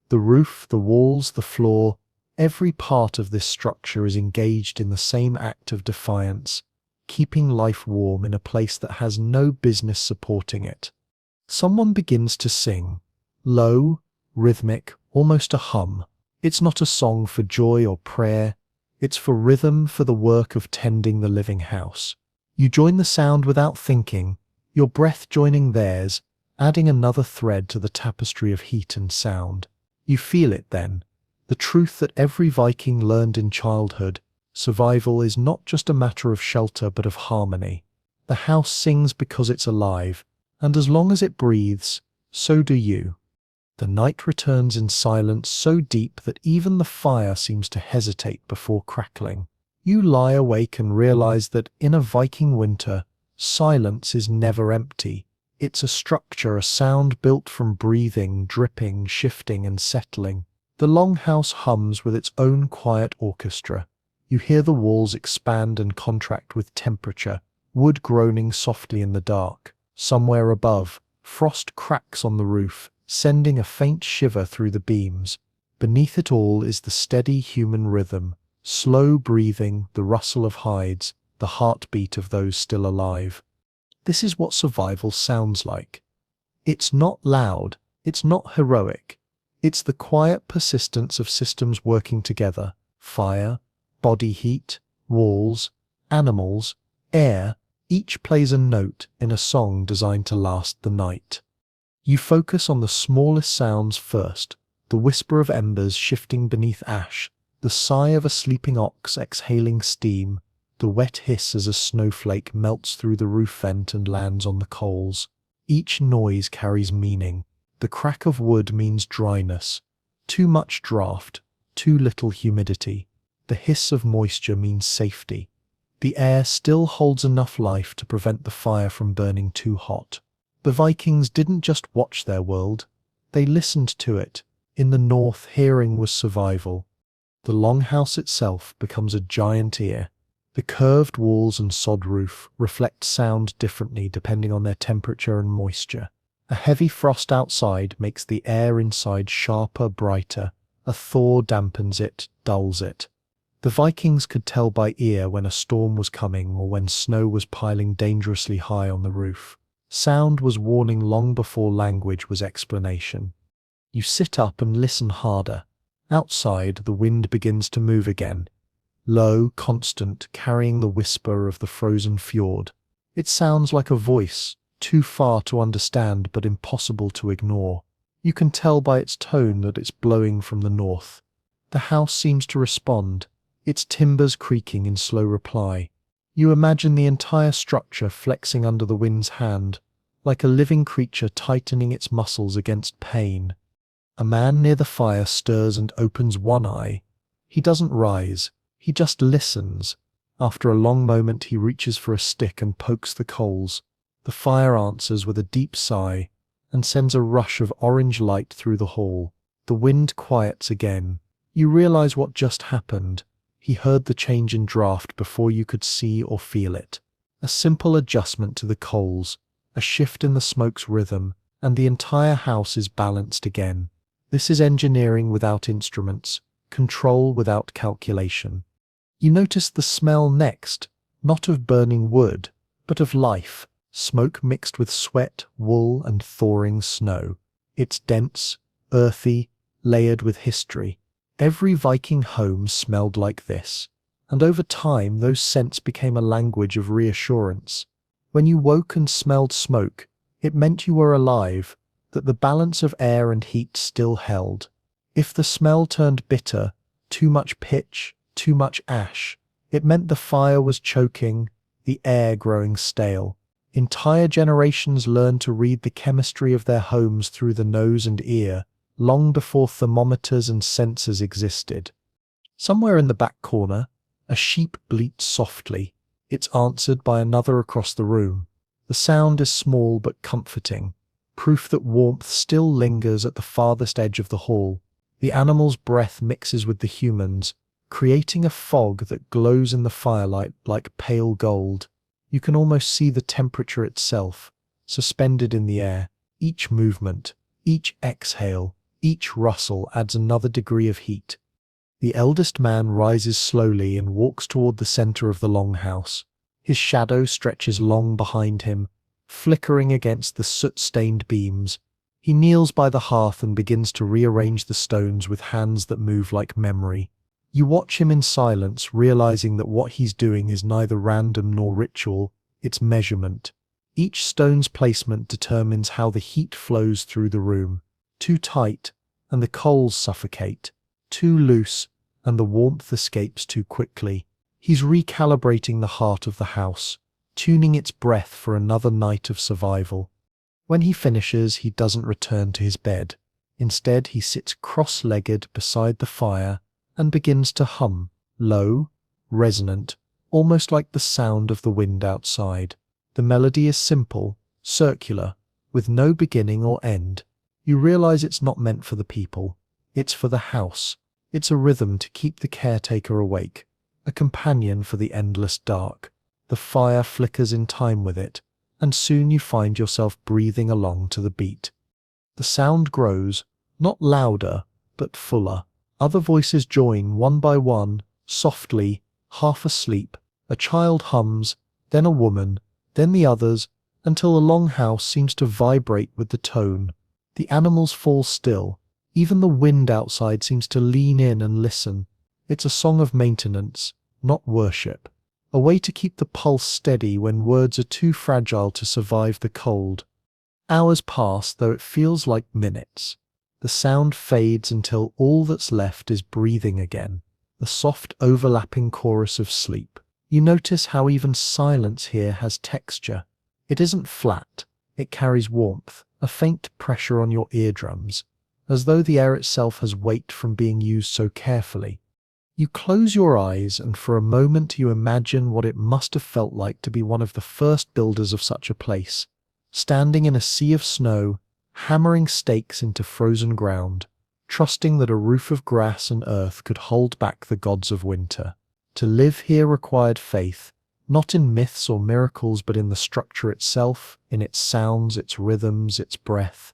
The roof, the walls, the floor, every part of this structure is engaged in the same act of defiance, keeping life warm in a place that has no business supporting it. Someone begins to sing, low, rhythmic, almost a hum. It's not a song for joy or prayer, it's for rhythm, for the work of tending the living house. You join the sound without thinking, your breath joining theirs, adding another thread to the tapestry of heat and sound. You feel it then, the truth that every Viking learned in childhood: survival is not just a matter of shelter but of harmony. The house sings because it's alive, and as long as it breathes, so do you. The night returns in silence so deep that even the fire seems to hesitate before crackling. You lie awake and realize that in a Viking winter, silence is never empty. It's a structure, a sound built from breathing, dripping, shifting, and settling. The longhouse hums with its own quiet orchestra. You hear the walls expand and contract with temperature, wood groaning softly in the dark. Somewhere above, frost cracks on the roof, sending a faint shiver through the beams. Beneath it all is the steady human rhythm, slow breathing, the rustle of hides, the heartbeat of those still alive. This is what survival sounds like. It's not loud, it's not heroic. It's the quiet persistence of systems working together: fire, body heat, walls, animals, air. Each plays a note in a song designed to last the night. You focus on the smallest sounds first: the whisper of embers shifting beneath ash, the sigh of a sleeping ox exhaling steam, the wet hiss as a snowflake melts through the roof vent and lands on the coals. Each noise carries meaning. The crack of wood means dryness, too much draft, too little humidity. The hiss of moisture means safety. The air still holds enough life to prevent the fire from burning too hot. The Vikings didn't just watch their world, they listened to it. In the north, hearing was survival. The longhouse itself becomes a giant ear. The curved walls and sod roof reflect sound differently depending on their temperature and moisture. A heavy frost outside makes the air inside sharper, brighter. A thaw dampens it, dulls it. The Vikings could tell by ear when a storm was coming or when snow was piling dangerously high on the roof. Sound was warning long before language was explanation. You sit up and listen harder. Outside, the wind begins to move again. Low, constant, carrying the whisper of the frozen fjord. It sounds like a voice, too far to understand but impossible to ignore. You can tell by its tone that it's blowing from the north. The house seems to respond, its timbers creaking in slow reply. You imagine the entire structure flexing under the wind's hand, like a living creature tightening its muscles against pain. A man near the fire stirs and opens one eye. He doesn't rise, he just listens. After a long moment he reaches for a stick and pokes the coals. The fire answers with a deep sigh and sends a rush of orange light through the hall. The wind quiets again. You realize what just happened. He heard the change in draft before you could see or feel it. A simple adjustment to the coals, a shift in the smoke's rhythm, and the entire house is balanced again. This is engineering without instruments, control without calculation. You notice the smell next, not of burning wood, but of life, smoke mixed with sweat, wool, and thawing snow. It's dense, earthy, layered with history. Every Viking home smelled like this, and over time those scents became a language of reassurance. When you woke and smelled smoke, it meant you were alive, that the balance of air and heat still held. If the smell turned bitter, too much pitch, too much ash, it meant the fire was choking, the air growing stale. Entire generations learned to read the chemistry of their homes through the nose and ear, long before thermometers and sensors existed. Somewhere in the back corner, a sheep bleats softly. It's answered by another across the room. The sound is small but comforting, proof that warmth still lingers at the farthest edge of the hall. The animal's breath mixes with the human's, creating a fog that glows in the firelight like pale gold. You can almost see the temperature itself, suspended in the air. Each movement, each exhale, each rustle adds another degree of heat. The eldest man rises slowly and walks toward the center of the longhouse. His shadow stretches long behind him, flickering against the soot-stained beams. He kneels by the hearth and begins to rearrange the stones with hands that move like memory. You watch him in silence, realizing that what he's doing is neither random nor ritual, it's measurement. Each stone's placement determines how the heat flows through the room. Too tight, and the coals suffocate. Too loose, and the warmth escapes too quickly. He's recalibrating the heart of the house, tuning its breath for another night of survival. When he finishes, he doesn't return to his bed. Instead, he sits cross-legged beside the fire and begins to hum, low, resonant, almost like the sound of the wind outside. The melody is simple, circular, with no beginning or end. You realize it's not meant for the people. It's for the house. It's a rhythm to keep the caretaker awake, a companion for the endless dark. The fire flickers in time with it, and soon you find yourself breathing along to the beat. The sound grows, not louder, but fuller. Other voices join one by one, softly, half asleep. A child hums, then a woman, then the others, until the longhouse seems to vibrate with the tone. The animals fall still. Even the wind outside seems to lean in and listen. It's a song of maintenance, not worship. A way to keep the pulse steady when words are too fragile to survive the cold. Hours pass, though it feels like minutes. The sound fades until all that's left is breathing again, the soft overlapping chorus of sleep. You notice how even silence here has texture. It isn't flat, it carries warmth, a faint pressure on your eardrums, as though the air itself has weight from being used so carefully. You close your eyes and for a moment you imagine what it must have felt like to be one of the first builders of such a place, standing in a sea of snow, hammering stakes into frozen ground, trusting that a roof of grass and earth could hold back the gods of winter. To live here required faith, not in myths or miracles, but in the structure itself, in its sounds, its rhythms, its breath.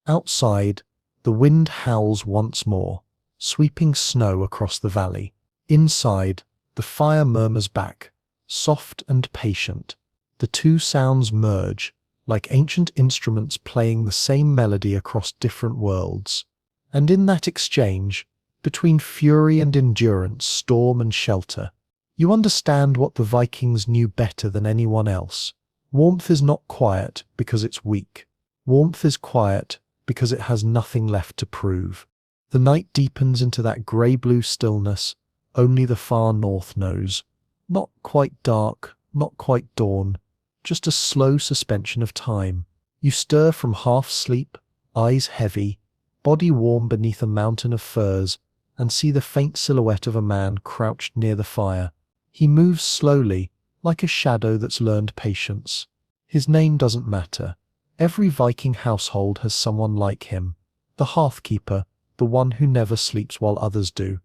Outside, the wind howls once more, sweeping snow across the valley. Inside, the fire murmurs back, soft and patient. The two sounds merge, like ancient instruments playing the same melody across different worlds. And in that exchange, between fury and endurance, storm and shelter, you understand what the Vikings knew better than anyone else. Warmth is not quiet because it's weak. Warmth is quiet because it has nothing left to prove. The night deepens into that grey-blue stillness only the far north knows. Not quite dark, not quite dawn, just a slow suspension of time. You stir from half-sleep, eyes heavy, body warm beneath a mountain of furs, and see the faint silhouette of a man crouched near the fire. He moves slowly, like a shadow that's learned patience. His name doesn't matter. Every Viking household has someone like him. The hearthkeeper, the one who never sleeps while others do.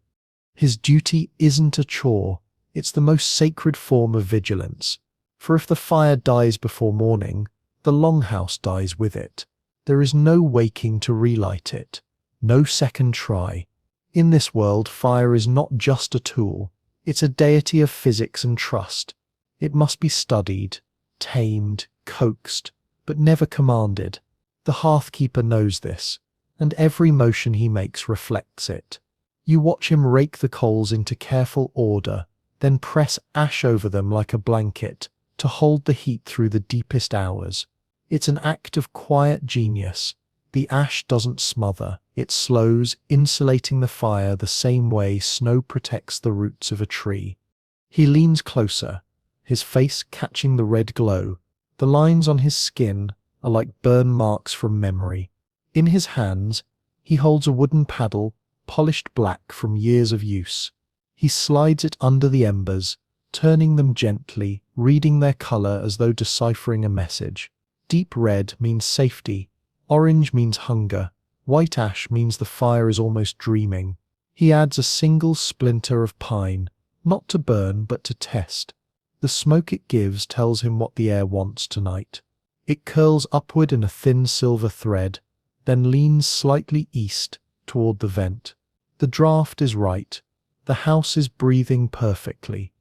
His duty isn't a chore, it's the most sacred form of vigilance. For if the fire dies before morning, the longhouse dies with it. There is no waking to relight it, no second try. In this world, fire is not just a tool, it's a deity of physics and trust. It must be studied, tamed, coaxed, but never commanded. The hearthkeeper knows this, and every motion he makes reflects it. You watch him rake the coals into careful order, then press ash over them like a blanket to hold the heat through the deepest hours. It's an act of quiet genius. The ash doesn't smother, it slows, insulating the fire the same way snow protects the roots of a tree. He leans closer, his face catching the red glow. The lines on his skin are like burn marks from memory. In his hands, he holds a wooden paddle, polished black from years of use. He slides it under the embers, turning them gently, reading their color as though deciphering a message. Deep red means safety, orange means hunger, white ash means the fire is almost dreaming. He adds a single splinter of pine, not to burn but to test. The smoke it gives tells him what the air wants tonight. It curls upward in a thin silver thread, then leans slightly east toward the vent. The draft is right. The house is breathing perfectly.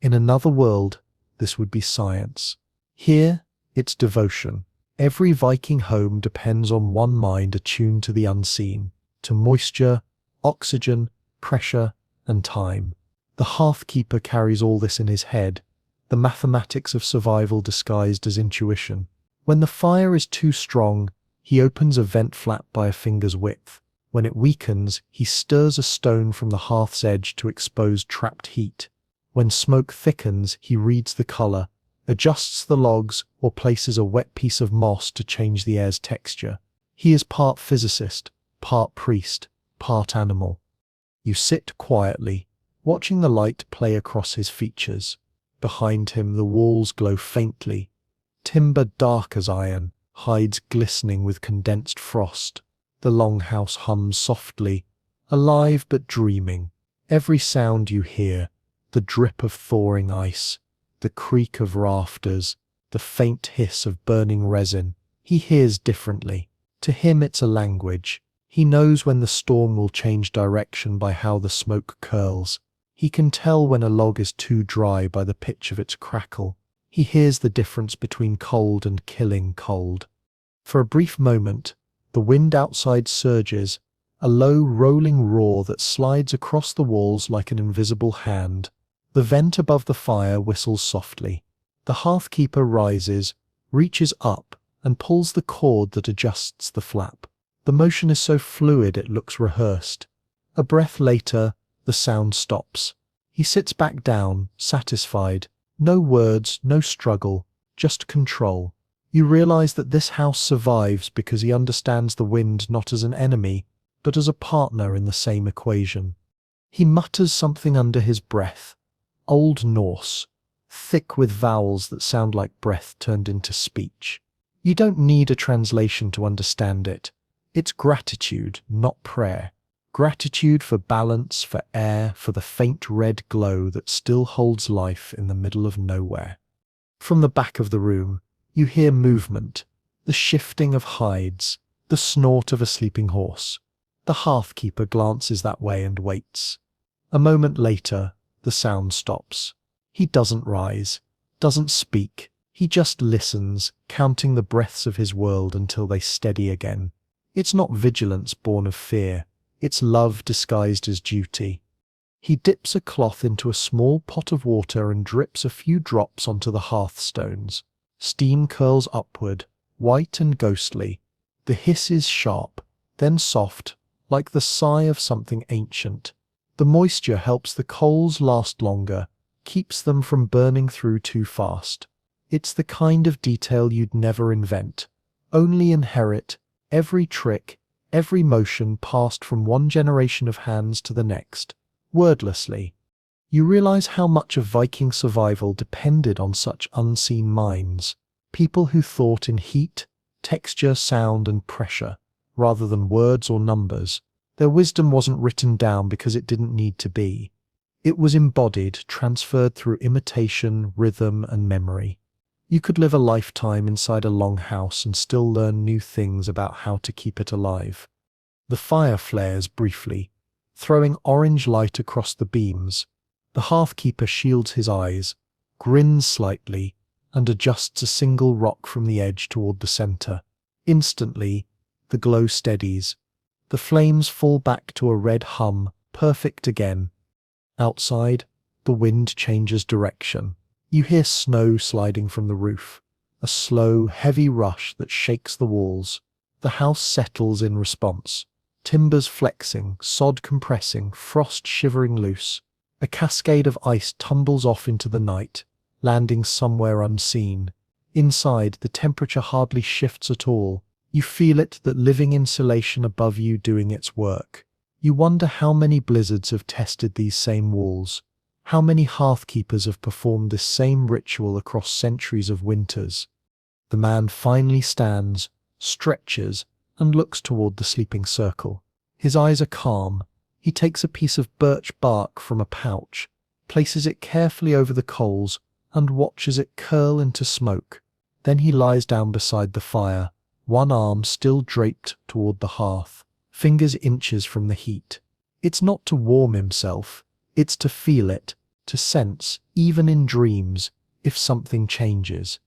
In another world, this would be science. Here, it's devotion. Every Viking home depends on one mind attuned to the unseen, to moisture, oxygen, pressure, and time. The hearthkeeper carries all this in his head, the mathematics of survival disguised as intuition. When the fire is too strong, he opens a vent flap by a finger's width. When it weakens, he stirs a stone from the hearth's edge to expose trapped heat. When smoke thickens, he reads the color, adjusts the logs, or places a wet piece of moss to change the air's texture. He is part physicist, part priest, part animal. You sit quietly, watching the light play across his features. Behind him, the walls glow faintly. Timber dark as iron hides glistening with condensed frost. The longhouse hums softly, alive but dreaming. Every sound you hear, the drip of thawing ice, the creak of rafters, the faint hiss of burning resin, he hears differently. To him it's a language. He knows when the storm will change direction by how the smoke curls. He can tell when a log is too dry by the pitch of its crackle. He hears the difference between cold and killing cold. For a brief moment, the wind outside surges, a low rolling roar that slides across the walls like an invisible hand. The vent above the fire whistles softly. The hearthkeeper rises, reaches up, and pulls the cord that adjusts the flap. The motion is so fluid it looks rehearsed. A breath later, the sound stops. He sits back down, satisfied. No words, no struggle, just control. You realize that this house survives because he understands the wind not as an enemy, but as a partner in the same equation. He mutters something under his breath. Old Norse, thick with vowels that sound like breath turned into speech. You don't need a translation to understand it. It's gratitude, not prayer. Gratitude for balance, for air, for the faint red glow that still holds life in the middle of nowhere. From the back of the room, you hear movement, the shifting of hides, the snort of a sleeping horse. The hearthkeeper glances that way and waits. A moment later, the sound stops. He doesn't rise, doesn't speak. He just listens, counting the breaths of his world until they steady again. It's not vigilance born of fear. It's love disguised as duty. He dips a cloth into a small pot of water and drips a few drops onto the hearthstones. Steam curls upward, white and ghostly. The hiss is sharp, then soft, like the sigh of something ancient. The moisture helps the coals last longer, keeps them from burning through too fast. It's the kind of detail you'd never invent, only inherit. Every trick, every motion passed from one generation of hands to the next, wordlessly. You realize how much of Viking survival depended on such unseen minds, people who thought in heat, texture, sound, and pressure, rather than words or numbers. Their wisdom wasn't written down because it didn't need to be. It was embodied, transferred through imitation, rhythm, and memory. You could live a lifetime inside a long house and still learn new things about how to keep it alive. The fire flares briefly, throwing orange light across the beams. The hearthkeeper shields his eyes, grins slightly, and adjusts a single rock from the edge toward the center. Instantly, the glow steadies. The flames fall back to a red hum, perfect again. Outside, the wind changes direction. You hear snow sliding from the roof, a slow, heavy rush that shakes the walls. The house settles in response, timbers flexing, sod compressing, frost shivering loose. A cascade of ice tumbles off into the night, landing somewhere unseen. Inside, the temperature hardly shifts at all. You feel it, that living insulation above you doing its work. You wonder how many blizzards have tested these same walls. How many hearthkeepers have performed this same ritual across centuries of winters? The man finally stands, stretches, and looks toward the sleeping circle. His eyes are calm. He takes a piece of birch bark from a pouch, places it carefully over the coals, and watches it curl into smoke. Then he lies down beside the fire, one arm still draped toward the hearth, fingers inches from the heat. It's not to warm himself, it's to feel it, to sense, even in dreams, if something changes.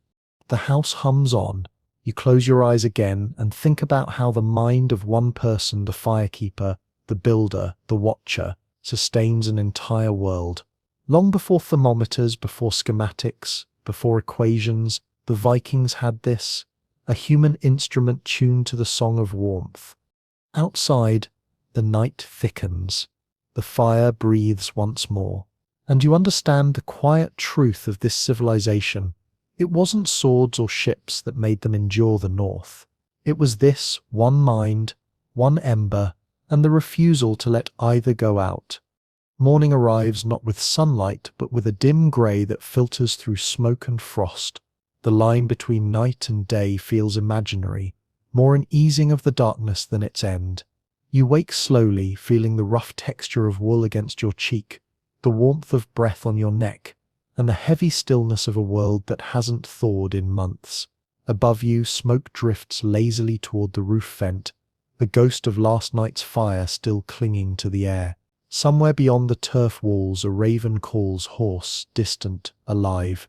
The house hums on. You close your eyes again and think about how the mind of one person, the firekeeper, the builder, the watcher, sustains an entire world. Long before thermometers, before schematics, before equations, the Vikings had this, a human instrument tuned to the song of warmth. Outside, the night thickens. The fire breathes once more. And you understand the quiet truth of this civilization. It wasn't swords or ships that made them endure the north. It was this one mind, one ember, and the refusal to let either go out. Morning arrives not with sunlight, but with a dim grey that filters through smoke and frost. The line between night and day feels imaginary, more an easing of the darkness than its end. You wake slowly, feeling the rough texture of wool against your cheek, the warmth of breath on your neck, and the heavy stillness of a world that hasn't thawed in months. Above you, smoke drifts lazily toward the roof vent, the ghost of last night's fire still clinging to the air. Somewhere beyond the turf walls, a raven calls hoarse, distant, alive.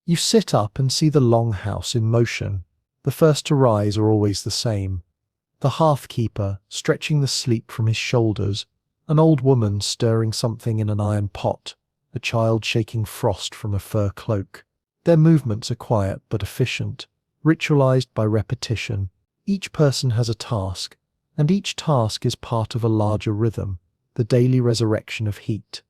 You sit up and see the longhouse in motion. The first to rise are always the same. The hearthkeeper, stretching the sleep from his shoulders, an old woman stirring something in an iron pot, a child shaking frost from a fur cloak. Their movements are quiet but efficient, ritualized by repetition. Each person has a task, and each task is part of a larger rhythm, the daily resurrection of heat.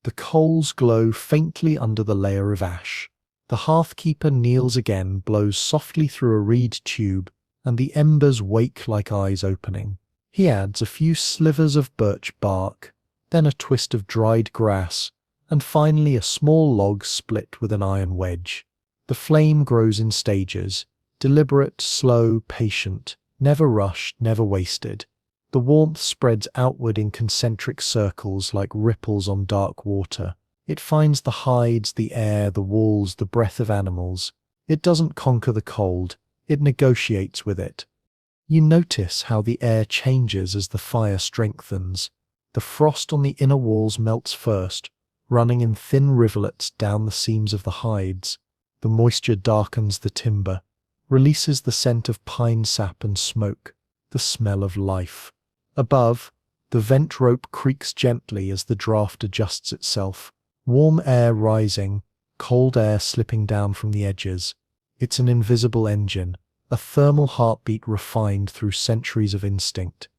The coals glow faintly under the layer of ash. The hearthkeeper kneels again, blows softly through a reed tube, and the embers wake like eyes opening. He adds a few slivers of birch bark, then a twist of dried grass, and finally a small log split with an iron wedge. The flame grows in stages, Deliberate, slow, patient, never rushed, never wasted. The warmth spreads outward in concentric circles like ripples on dark water. It finds the hides, the air, the walls, the breath of animals. It doesn't conquer the cold, it negotiates with it. You notice how the air changes as the fire strengthens. The frost on the inner walls melts first, running in thin rivulets down the seams of the hides. The moisture darkens the timber, releases the scent of pine sap and smoke, the smell of life. Above, the vent rope creaks gently as the draft adjusts itself. Warm air rising, cold air slipping down from the edges. It's an invisible engine, a thermal heartbeat refined through centuries of instinct.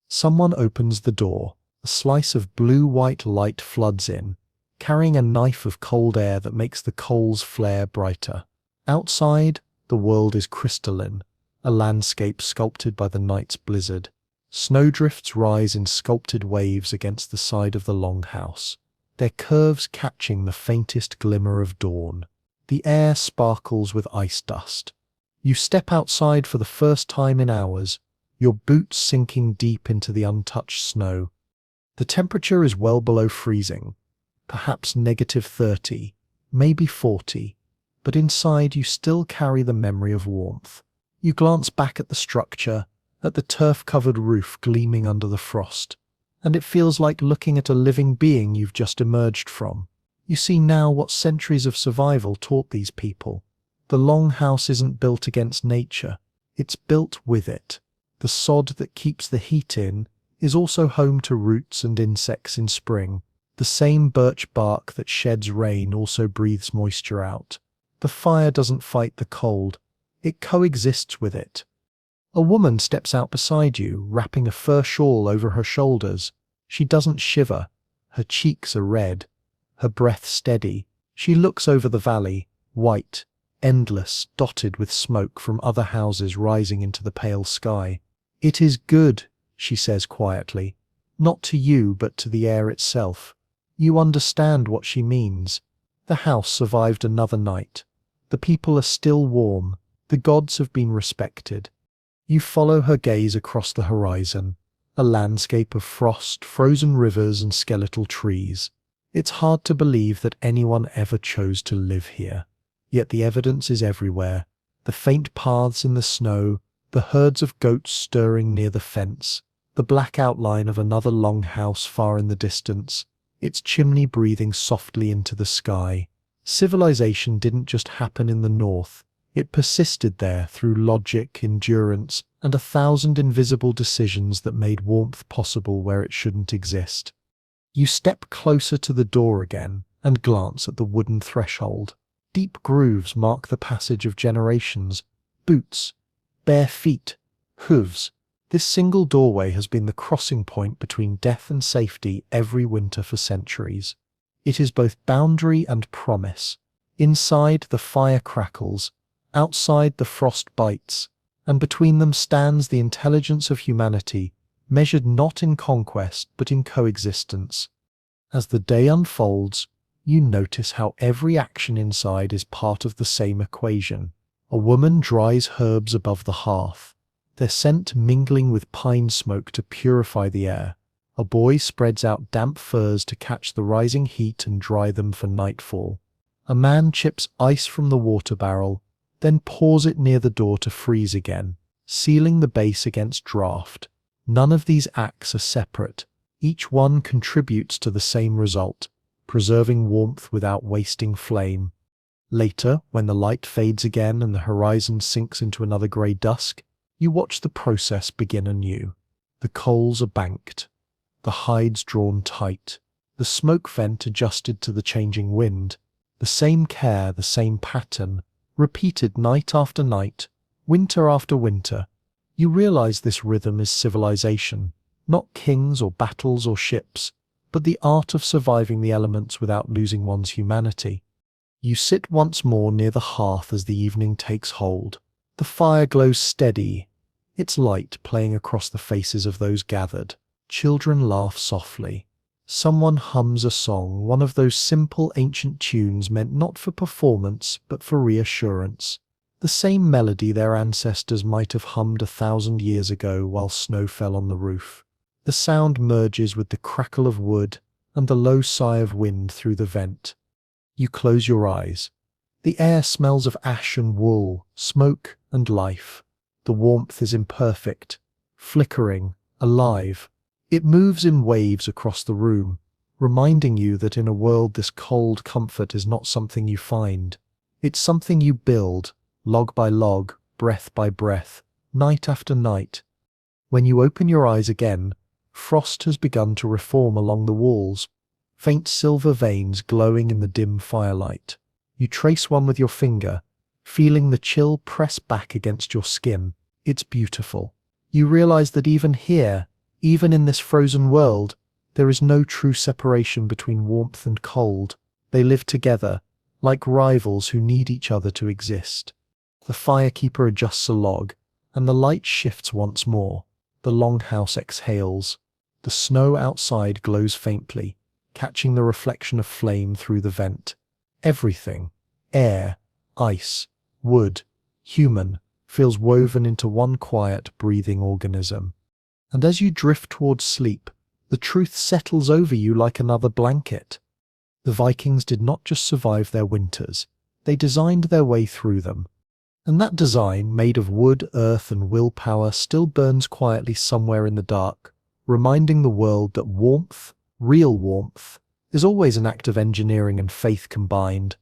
Someone opens the door. A slice of blue-white light floods in, carrying a knife of cold air that makes the coals flare brighter. Outside, the world is crystalline, a landscape sculpted by the night's blizzard. Snowdrifts rise in sculpted waves against the side of the longhouse, their curves catching the faintest glimmer of dawn. The air sparkles with ice dust. You step outside for the first time in hours, your boots sinking deep into the untouched snow. The temperature is well below freezing, perhaps -30, maybe 40, but inside you still carry the memory of warmth. You glance back at the structure, at the turf-covered roof gleaming under the frost, and it feels like looking at a living being you've just emerged from. You see now what centuries of survival taught these people. The longhouse isn't built against nature, it's built with it. The sod that keeps the heat in is also home to roots and insects in spring. The same birch bark that sheds rain also breathes moisture out. The fire doesn't fight the cold, it coexists with it. A woman steps out beside you, wrapping a fur shawl over her shoulders. She doesn't shiver. Her cheeks are red, her breath steady. She looks over the valley, white, endless, dotted with smoke from other houses rising into the pale sky. "It is good," she says quietly, "not to you but to the air itself." You understand what she means. The house survived another night. The people are still warm. The gods have been respected. You follow her gaze across the horizon, a landscape of frost, frozen rivers and skeletal trees. It's hard to believe that anyone ever chose to live here. Yet the evidence is everywhere. The faint paths in the snow, the herds of goats stirring near the fence, the black outline of another long house far in the distance, its chimney breathing softly into the sky. Civilization didn't just happen in the north. It persisted there through logic, endurance, and 1,000 invisible decisions that made warmth possible where it shouldn't exist. You step closer to the door again and glance at the wooden threshold. Deep grooves mark the passage of generations. Boots, bare feet, hooves. This single doorway has been the crossing point between death and safety every winter for centuries. It is both boundary and promise. Inside, the fire crackles. Outside, the frost bites. And between them stands the intelligence of humanity, measured not in conquest but in coexistence. As the day unfolds, you notice how every action inside is part of the same equation. A woman dries herbs above the hearth, their scent mingling with pine smoke to purify the air. A boy spreads out damp furs to catch the rising heat and dry them for nightfall. A man chips ice from the water barrel, then pours it near the door to freeze again, sealing the base against draft. None of these acts are separate. Each one contributes to the same result, preserving warmth without wasting flame. Later, when the light fades again and the horizon sinks into another grey dusk, you watch the process begin anew. The coals are banked, the hides drawn tight, the smoke vent adjusted to the changing wind. The same care, the same pattern, repeated night after night, winter after winter. You realize this rhythm is civilization, not kings or battles or ships, but the art of surviving the elements without losing one's humanity. You sit once more near the hearth as the evening takes hold. The fire glows steady, its light playing across the faces of those gathered. Children laugh softly. Someone hums a song, one of those simple ancient tunes meant not for performance but for reassurance. the same melody their ancestors might have hummed 1,000 years ago while snow fell on the roof. The sound merges with the crackle of wood and the low sigh of wind through the vent. You close your eyes. The air smells of ash and wool, smoke and life. The warmth is imperfect, flickering, alive. It moves in waves across the room, reminding you that in a world this cold, comfort is not something you find. It's something you build, log by log, breath by breath, night after night. When you open your eyes again, frost has begun to reform along the walls, faint silver veins glowing in the dim firelight. You trace one with your finger, feeling the chill press back against your skin. It's beautiful. You realize that even here, even in this frozen world, there is no true separation between warmth and cold. They live together, like rivals who need each other to exist. The firekeeper adjusts a log, and the light shifts once more. The longhouse exhales. The snow outside glows faintly, catching the reflection of flame through the vent. Everything, air, ice, wood, human, feels woven into one quiet, breathing organism. And as you drift towards sleep, the truth settles over you like another blanket. The Vikings did not just survive their winters, they designed their way through them. And that design, made of wood, earth, and willpower, still burns quietly somewhere in the dark, reminding the world that warmth, real warmth, is always an act of engineering and faith combined.